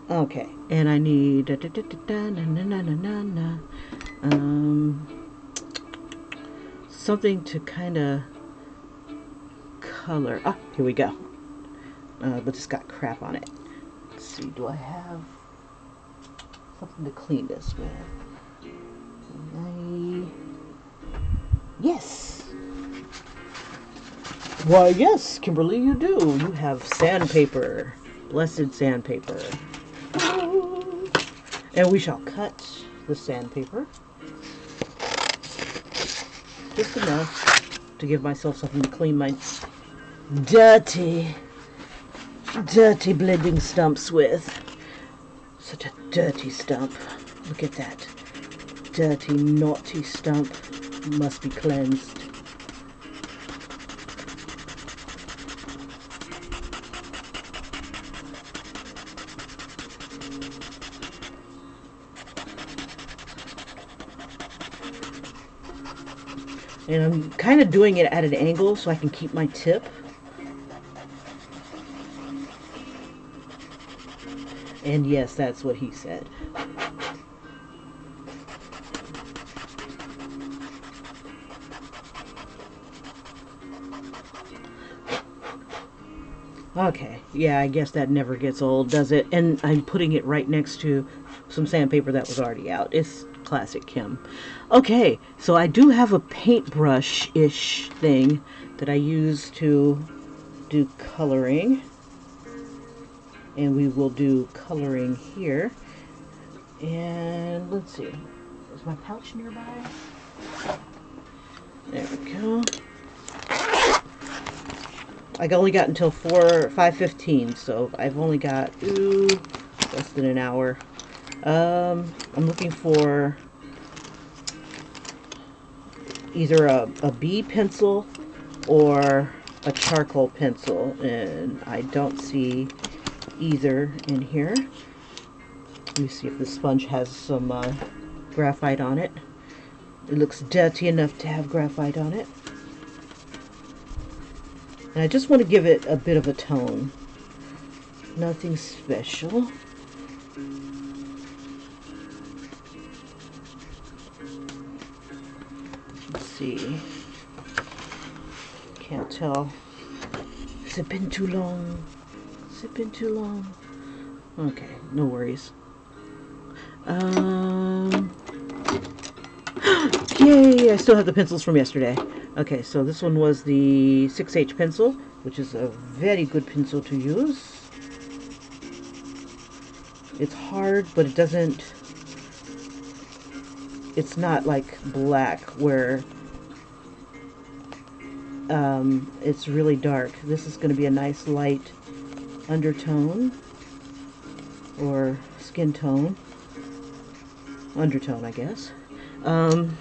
Okay, and I need something to kind of color. Ah, here we go. But it's got crap on it. Let's see, do I have something to clean this with? Yes! Why, yes, Kimberly, you do. You have sandpaper. Blessed sandpaper. And we shall cut the sandpaper. Just enough to give myself something to clean my dirty blending stumps with. Such a dirty stump. Look at that. Dirty, naughty stump. Must be cleansed. And I'm kind of doing it at an angle so I can keep my tip. And yes, that's what he said. Okay, yeah, I guess that never gets old, does it? And I'm putting it right next to some sandpaper that was already out. It's classic Kim. Okay, so I do have a paintbrush-ish thing that I use to do coloring. And we will do coloring here. And let's see. Is my pouch nearby? There we go. I only got until 5:15, so I've only got less than an hour. I'm looking for either a B pencil or a charcoal pencil, and I don't see either in here. Let me see if the sponge has some graphite on it. It looks dirty enough to have graphite on it. And I just want to give it a bit of a tone. Nothing special. Let's see. Can't tell. Has it been too long? Has it been too long? Okay, no worries. Yay! I still have the pencils from yesterday. Okay, so this one was the 6H pencil, which is a very good pencil to use. It's hard, but it doesn't... It's not like black, where it's really dark. This is going to be a nice light undertone, or skin tone. Undertone, I guess. And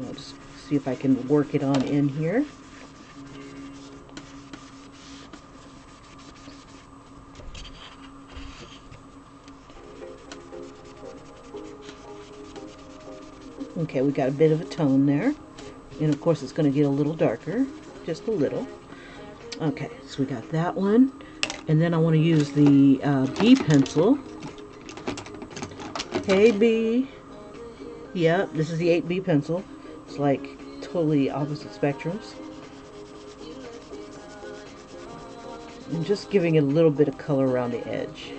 I'll just see if I can work it on in here. Okay, we got a bit of a tone there. And of course it's going to get a little darker, just a little. Okay, so we got that one. And then I want to use the B pencil. Hey B. Yep, this is the 8B pencil. It's like totally opposite spectrums. And just giving it a little bit of color around the edge.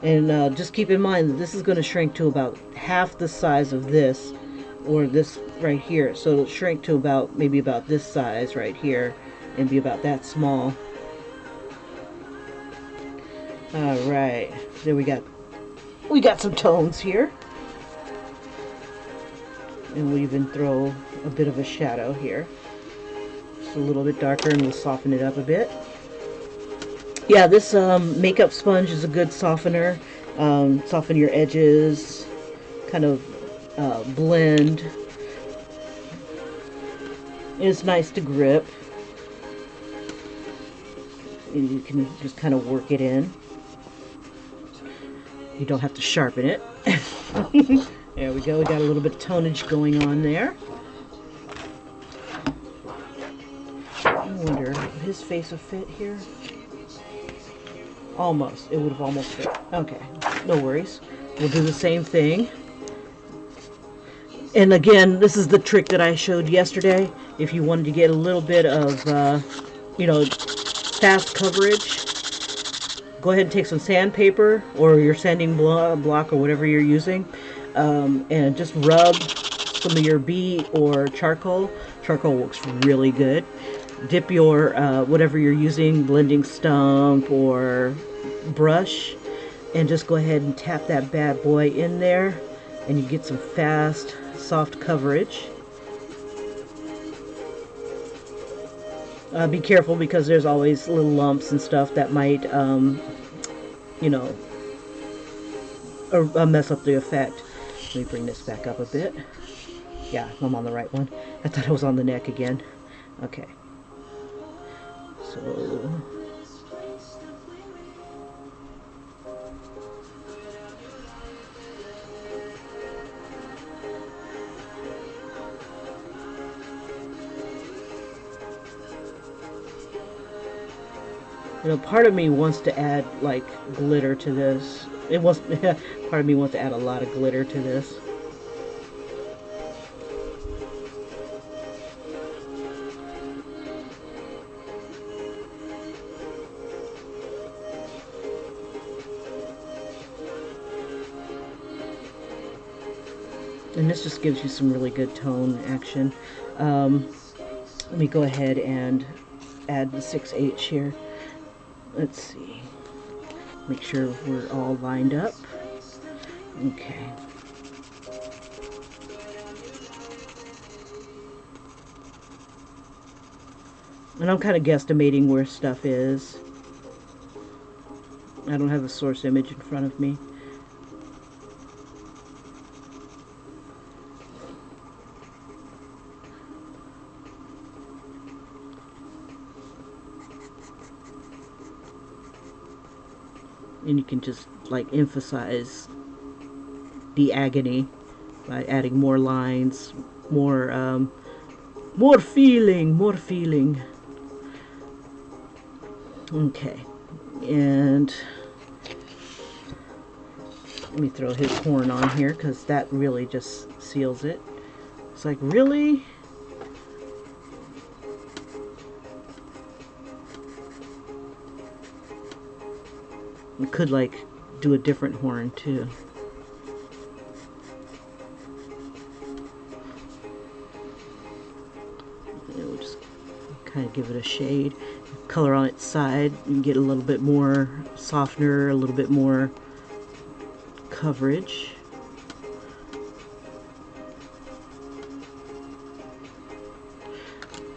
And just keep in mind that this is going to shrink to about half the size of this, or this right here. So it'll shrink to about, maybe about this size right here, and be about that small. Alright, there we got some tones here. And we'll even throw a bit of a shadow here. Just a little bit darker, and we'll soften it up a bit. Yeah, this makeup sponge is a good softener. Soften your edges, kind of blend. It's nice to grip. And you can just kind of work it in. You don't have to sharpen it. There we go. We got a little bit of tonage going on there. I wonder if his face will fit here. Almost. It would have almost fit. Okay. No worries. We'll do the same thing. And again, this is the trick that I showed yesterday. If you wanted to get a little bit of, you know, fast coverage, go ahead and take some sandpaper or your sanding block or whatever you're using, and just rub some of your B or charcoal. Charcoal works really good. Dip your whatever you're using, blending stump or brush, and just go ahead and tap that bad boy in there, and you get some fast, soft coverage. Be careful, because there's always little lumps and stuff that might, you know, or mess up the effect. Let me bring this back up a bit. Yeah, I'm on the right one. I thought I was on the neck again. Okay. So... You know, part of me wants to add, like, glitter to this. Part of me wants to add a lot of glitter to this. And this just gives you some really good tone action. Let me go ahead and add the 6H here. Let's see. Make sure we're all lined up. Okay. And I'm kind of guesstimating where stuff is. I don't have a source image in front of me. And you can just like emphasize the agony by adding more lines, more feeling, more feeling. Okay, and let me throw his horn on here because that really just seals it. It's like, really? We could like do a different horn too. We'll just kind of give it a shade. Color on its side and get a little bit more softener, a little bit more coverage.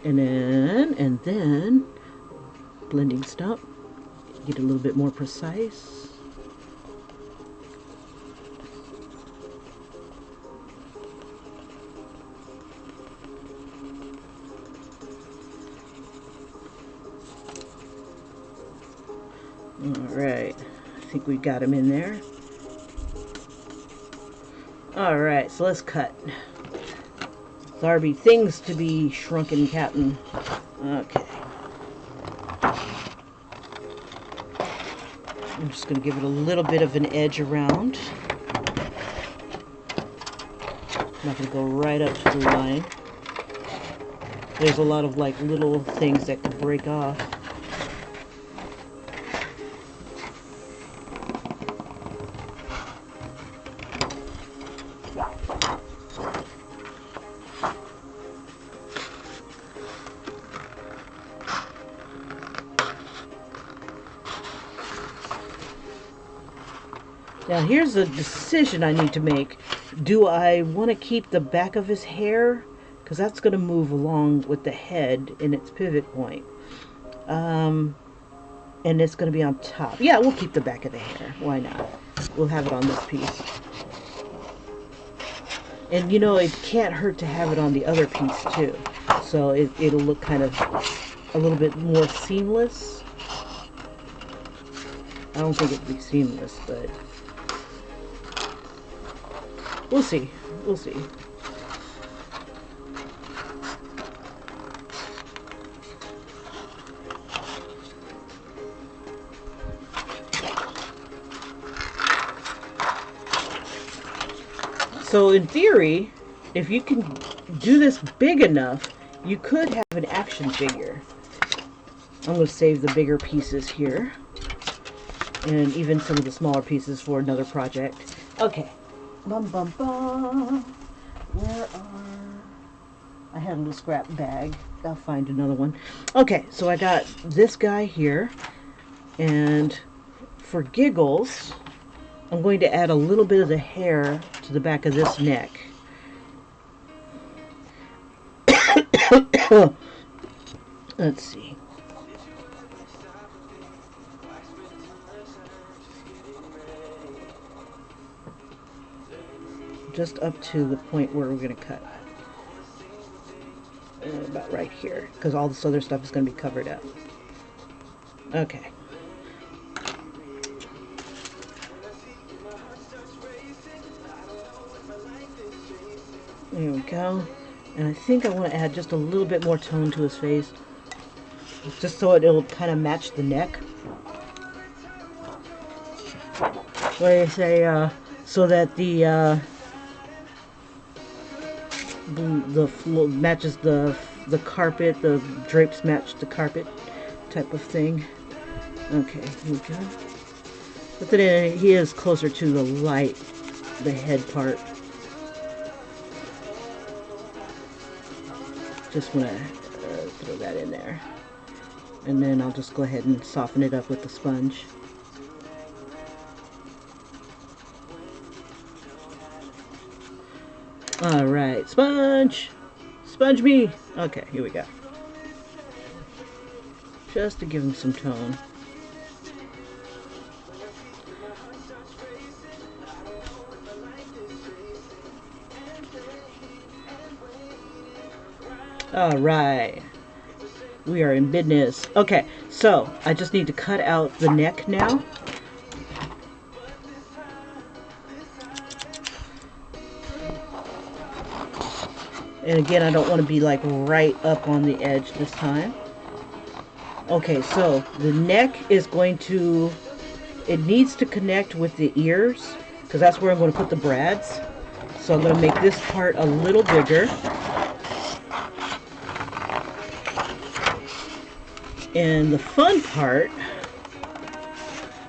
And then blending stump, get a little bit more precise. Alright, I think we got him in there. Alright, so let's cut. There be things to be shrunken, Captain. Okay. I'm just going to give it a little bit of an edge around. I'm not going to go right up to the line. There's a lot of like little things that could break off. Now here's a decision I need to make. Do I want to keep the back of his hair? Because that's going to move along with the head in its pivot point. And it's going to be on top. Yeah, we'll keep the back of the hair. Why not? We'll have it on this piece. And you know, it can't hurt to have it on the other piece too. So it'll look kind of a little bit more seamless. I don't think it'll be seamless, but we'll see. We'll see. So in theory, if you can do this big enough, you could have an action figure. I'm going to save the bigger pieces here. And even some of the smaller pieces for another project. Okay. Bum bum bum. Where are... I had a little scrap bag. I'll find another one. Okay, so I got this guy here. And for giggles, I'm going to add a little bit of the hair to the back of this neck. Let's see. Just up to the point where we're going to cut. About right here, because all this other stuff is going to be covered up. Okay. There we go. And I think I want to add just a little bit more tone to his face. Just so it'll kind of match the neck. What do you say? So that the floor matches the carpet, the drapes match the carpet type of thing. Okay, here we go. But then he is closer to the light, the head part. Just want to throw that in there. And then I'll just go ahead and soften it up with the sponge. Alright, sponge! Sponge me! Okay, here we go. just to give them some tone. All right, we are in business. Okay, so I just need to cut out the neck now. And again, I don't want to be like right up on the edge this time. Okay, so the neck is going to, it needs to connect with the ears because that's where I'm going to put the brads. So I'm going to make this part a little bigger. And the fun part,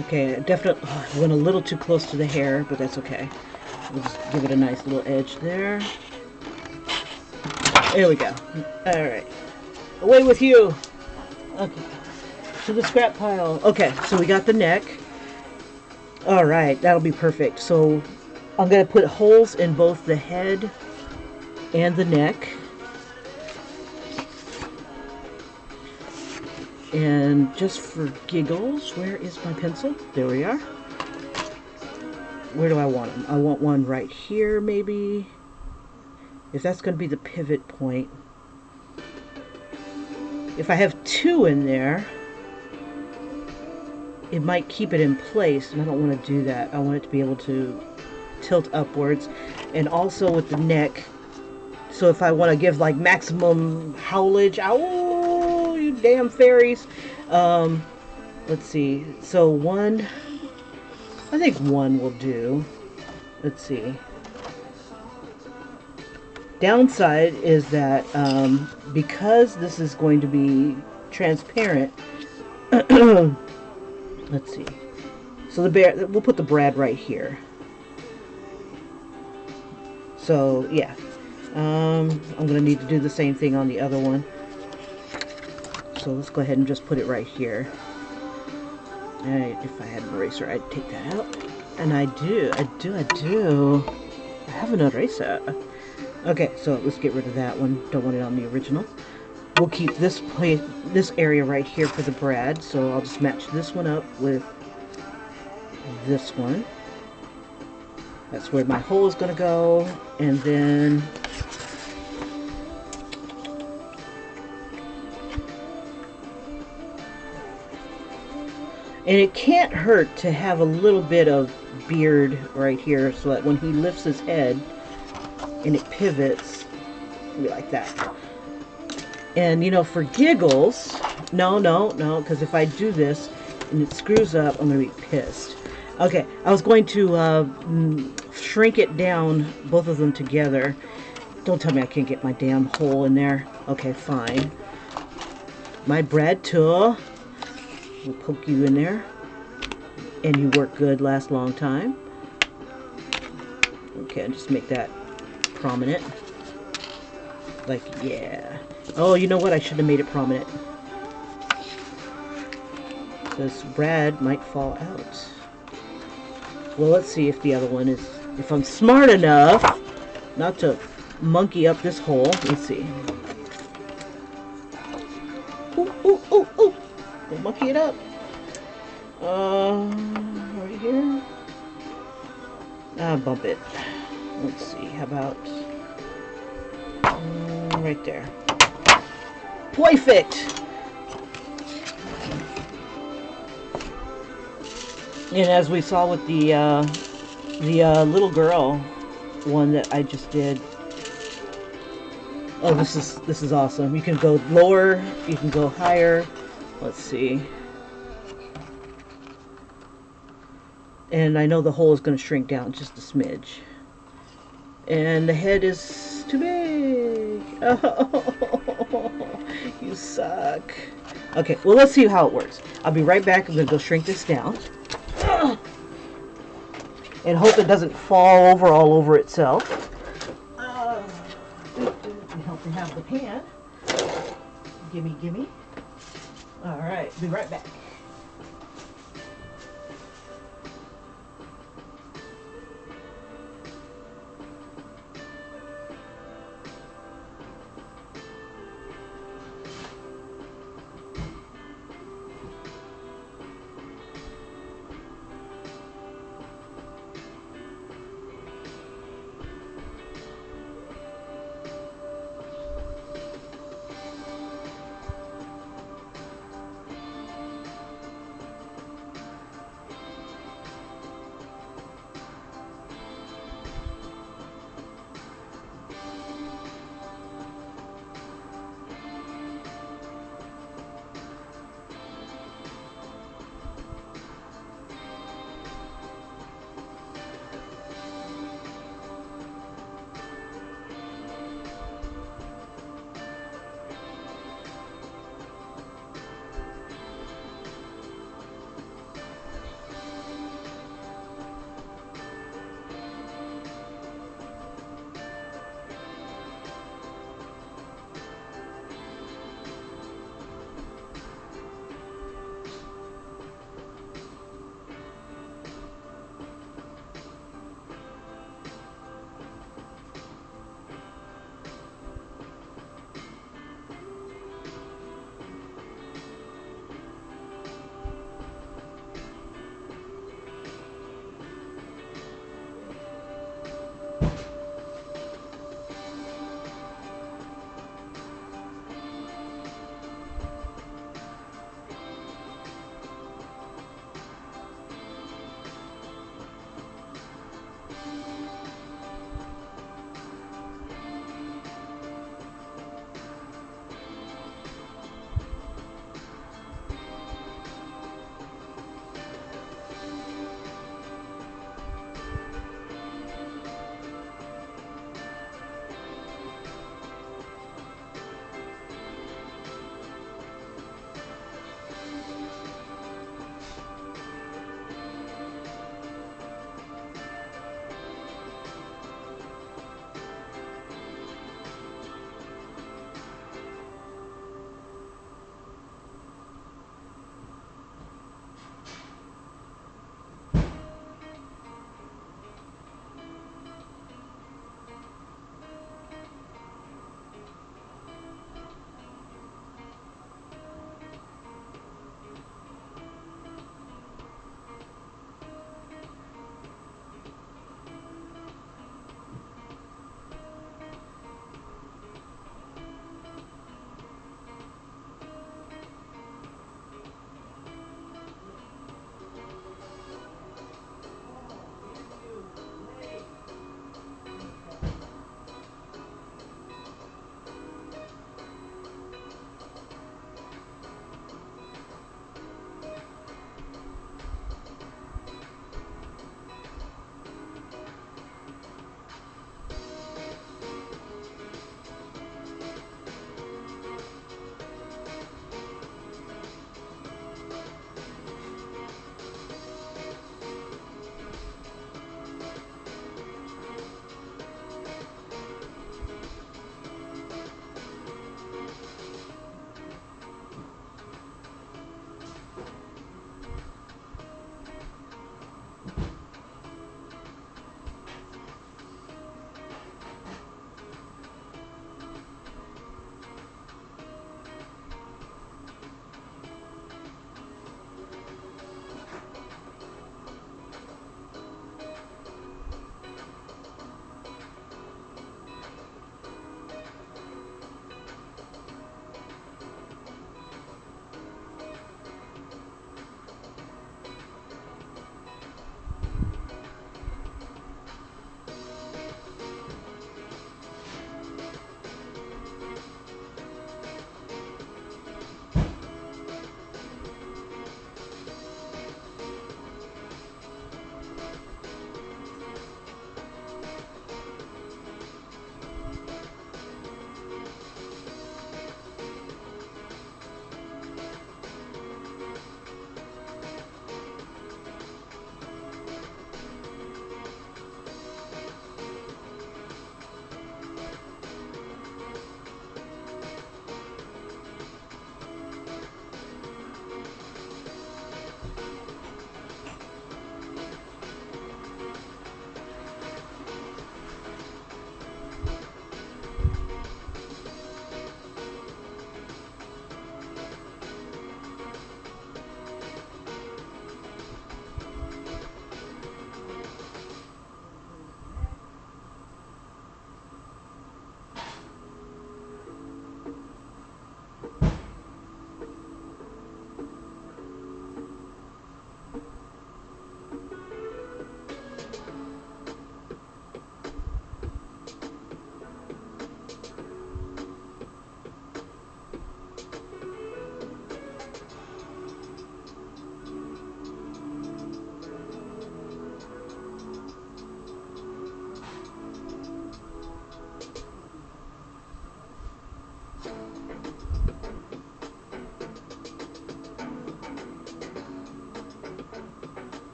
okay, I definitely went a little too close to the hair, but that's okay. We'll just give it a nice little edge there. There we go. All right. Away with you. Okay. To the scrap pile. Okay, so we got the neck. All right, that'll be perfect. So I'm going to put holes in both the head and the neck. And just for giggles, where is my pencil? There we are. Where do I want them? I want one right here, maybe. If that's going to be the pivot point. If I have two in there, it might keep it in place, and I don't want to do that. I want it to be able to tilt upwards. And also with the neck, so if I want to give like maximum howlage, ow, you damn fairies. Let's see. So one, I think one will do. Let's see. Downside is that because this is going to be transparent, let's see. So we'll put the brad right here. So yeah, I'm gonna need to do the same thing on the other one. So let's go ahead and just put it right here. And if I had an eraser, I'd take that out. And I do. I have an eraser. Okay, so let's get rid of that one. Don't want it on the original. We'll keep this area right here for the brad. So I'll just match this one up with this one. That's where my hole is going to go. And then and it can't hurt to have a little bit of beard right here so that when he lifts his head and it pivots, it'll be like that. And you know, for giggles, no, because if I do this and it screws up, I'm going to be pissed. Okay, I was going to shrink it down, both of them together. Don't tell me I can't get my damn hole in there. Okay, fine. My brad tool will poke you in there. And you work good, last long time. Okay, I'll just make that prominent. Like, yeah. Oh, you know what? I should have made it prominent. This brad might fall out. Well, let's see if the other one is... If I'm smart enough not to monkey up this hole. Let's see. Ooh, ooh, ooh, ooh. Don't monkey it up. Right here. Bump it. Let's see. How about right there? Perfect. And as we saw with the little girl one that I just did. Oh, this is awesome. You can go lower. You can go higher. Let's see. And I know the hole is going to shrink down just a smidge. And the head is too big. Oh, you suck. Okay, well, let's see how it works. I'll be right back. I'm going to go shrink this down. And hope it doesn't fall over all over itself. And help me have the pan. Gimme. All right, be right back.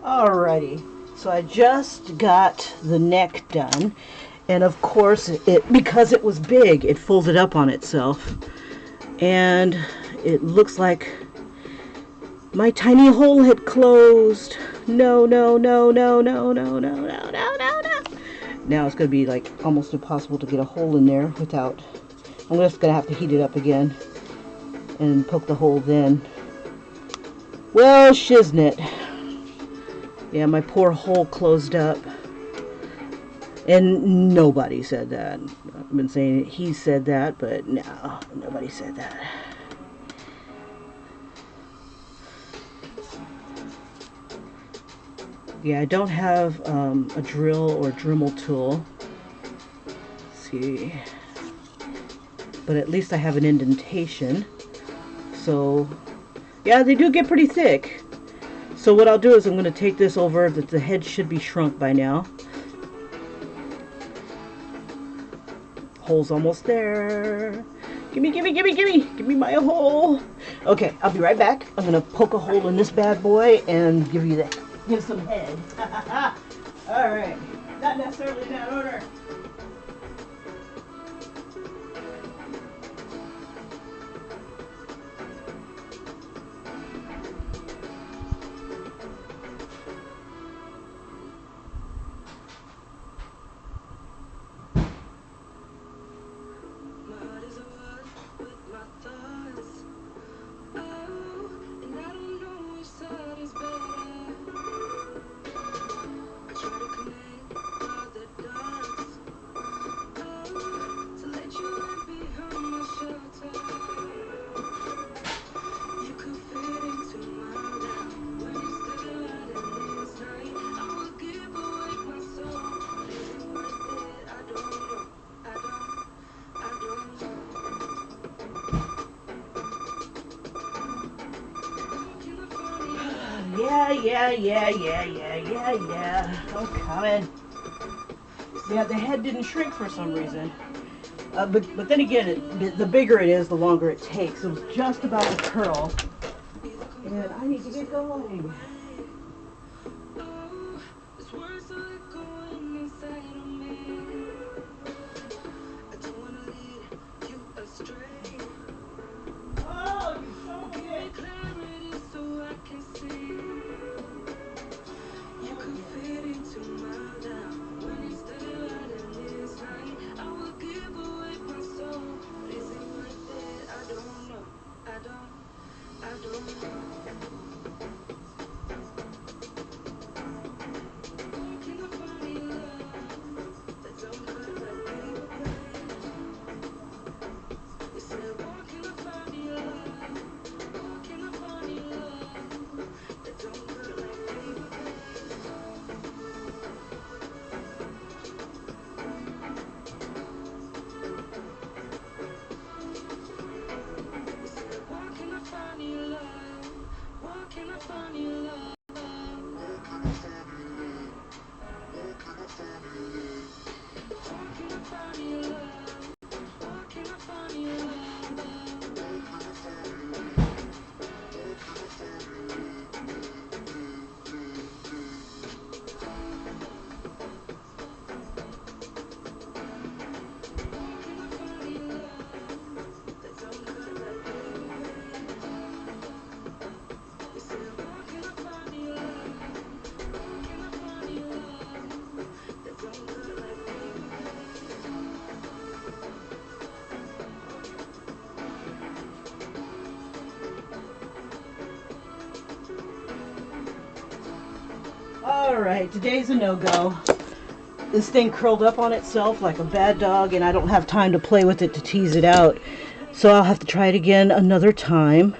Alrighty, so I just got the neck done, and of course because it was big, it folded up on itself, and it looks like my tiny hole had closed. No, no, no, no, no, no, no, no, no, no, no. Now it's going to be like almost impossible to get a hole in there without, I'm just going to have to heat it up again and poke the hole then. Well, shiznit. Yeah, my poor hole closed up. And nobody said that. I've been saying he said that, but no, nobody said that. Yeah, I don't have a drill or Dremel tool. Let's see. But at least I have an indentation. So, yeah, they do get pretty thick. So what I'll do is I'm going to take this over. The head should be shrunk by now. Hole's almost there. Gimme, gimme, gimme, gimme. Give me my hole. Okay, I'll be right back. I'm going to poke a hole in this bad boy and give you that. Give some head. Alright. Not necessarily in that order. Yeah. I'm coming. Yeah, the head didn't shrink for some reason. But then again, the bigger it is, the longer it takes. It was just about to curl. And I need to get going. Alright, today's a no-go. This thing curled up on itself like a bad dog, and I don't have time to play with it to tease it out. So I'll have to try it again another time.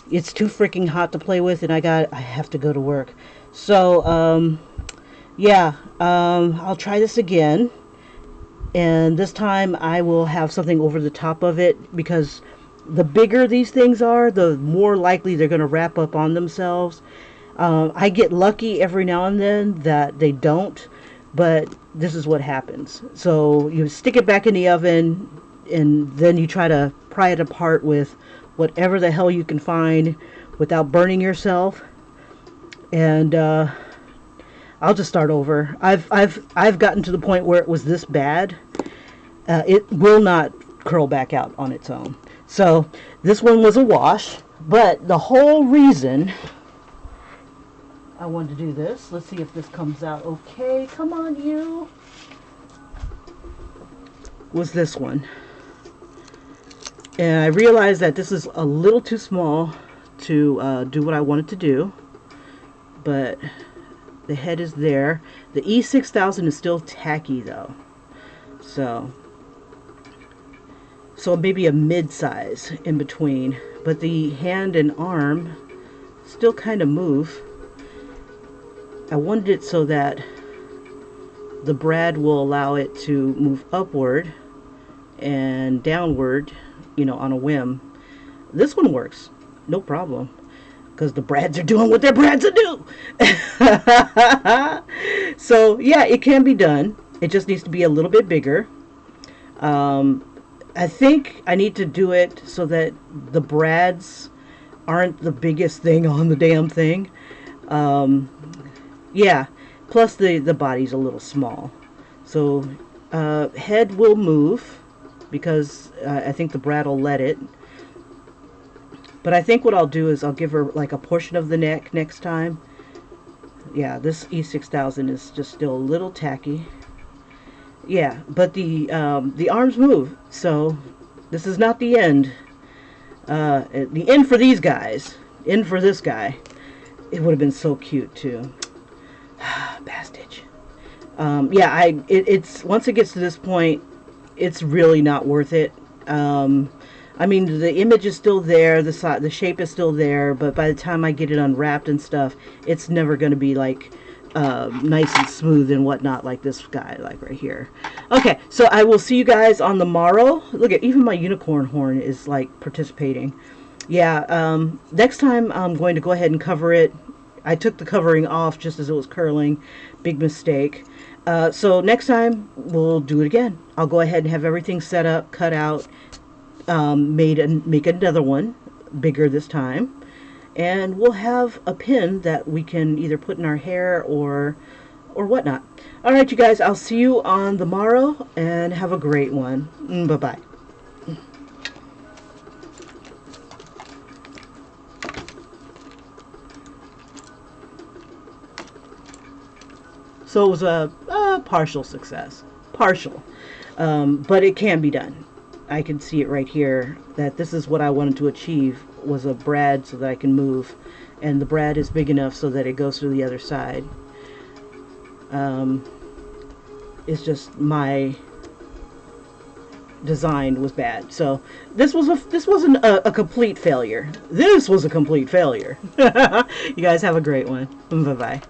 It's too freaking hot to play with, and I have to go to work. So, yeah, I'll try this again. And this time I will have something over the top of it, because the bigger these things are, the more likely they're going to wrap up on themselves. I get lucky every now and then that they don't, but this is what happens. So you stick it back in the oven, and then you try to pry it apart with whatever the hell you can find without burning yourself. And I'll just start over. I've gotten to the point where it was this bad. It will not curl back out on its own. So this one was a wash, but the whole reason I wanted to do this, let's see if this comes out okay. Come on, you. Was this one. And I realized that this is a little too small to do what I wanted to do, but the head is there. The E6000 is still tacky though, so maybe a mid-size in between, but the hand and arm still kind of move. I wanted it so that the brad will allow it to move upward and downward, you know, on a whim. This one works, no problem, because the brads are doing what their brads do. So yeah, it can be done. It just needs to be a little bit bigger. I think I need to do it so that the brads aren't the biggest thing on the damn thing. Yeah, plus the body's a little small. So head will move because I think the brad will let it. But I think what I'll do is I'll give her like a portion of the neck next time. Yeah, this E6000 is just still a little tacky. Yeah, but the arms move, so this is not the end. The end for these guys. End for this guy. It would have been so cute too. Bastard. Yeah, it's once it gets to this point, it's really not worth it. I mean, the image is still there, the shape is still there, but by the time I get it unwrapped and stuff, it's never going to be like nice and smooth and whatnot like this guy, like right here. Okay, so I will see you guys on the morrow. Look at, even my unicorn horn is like participating. Yeah, next time I'm going to go ahead and cover it. I took the covering off just as it was curling. Big mistake. So next time we'll do it again. I'll go ahead and have everything set up, cut out, make another one bigger this time, and we'll have a pin that we can either put in our hair or whatnot. All right, you guys, I'll see you on the morrow, and have a great one. Bye-bye. So it was a partial success. Partial. But it can be done. I can see it right here that this is what I wanted to achieve, was a brad so that I can move, and the brad is big enough so that it goes to the other side. It's just my design was bad, so this wasn't a complete failure. This was a complete failure. You guys have a great one. Bye bye.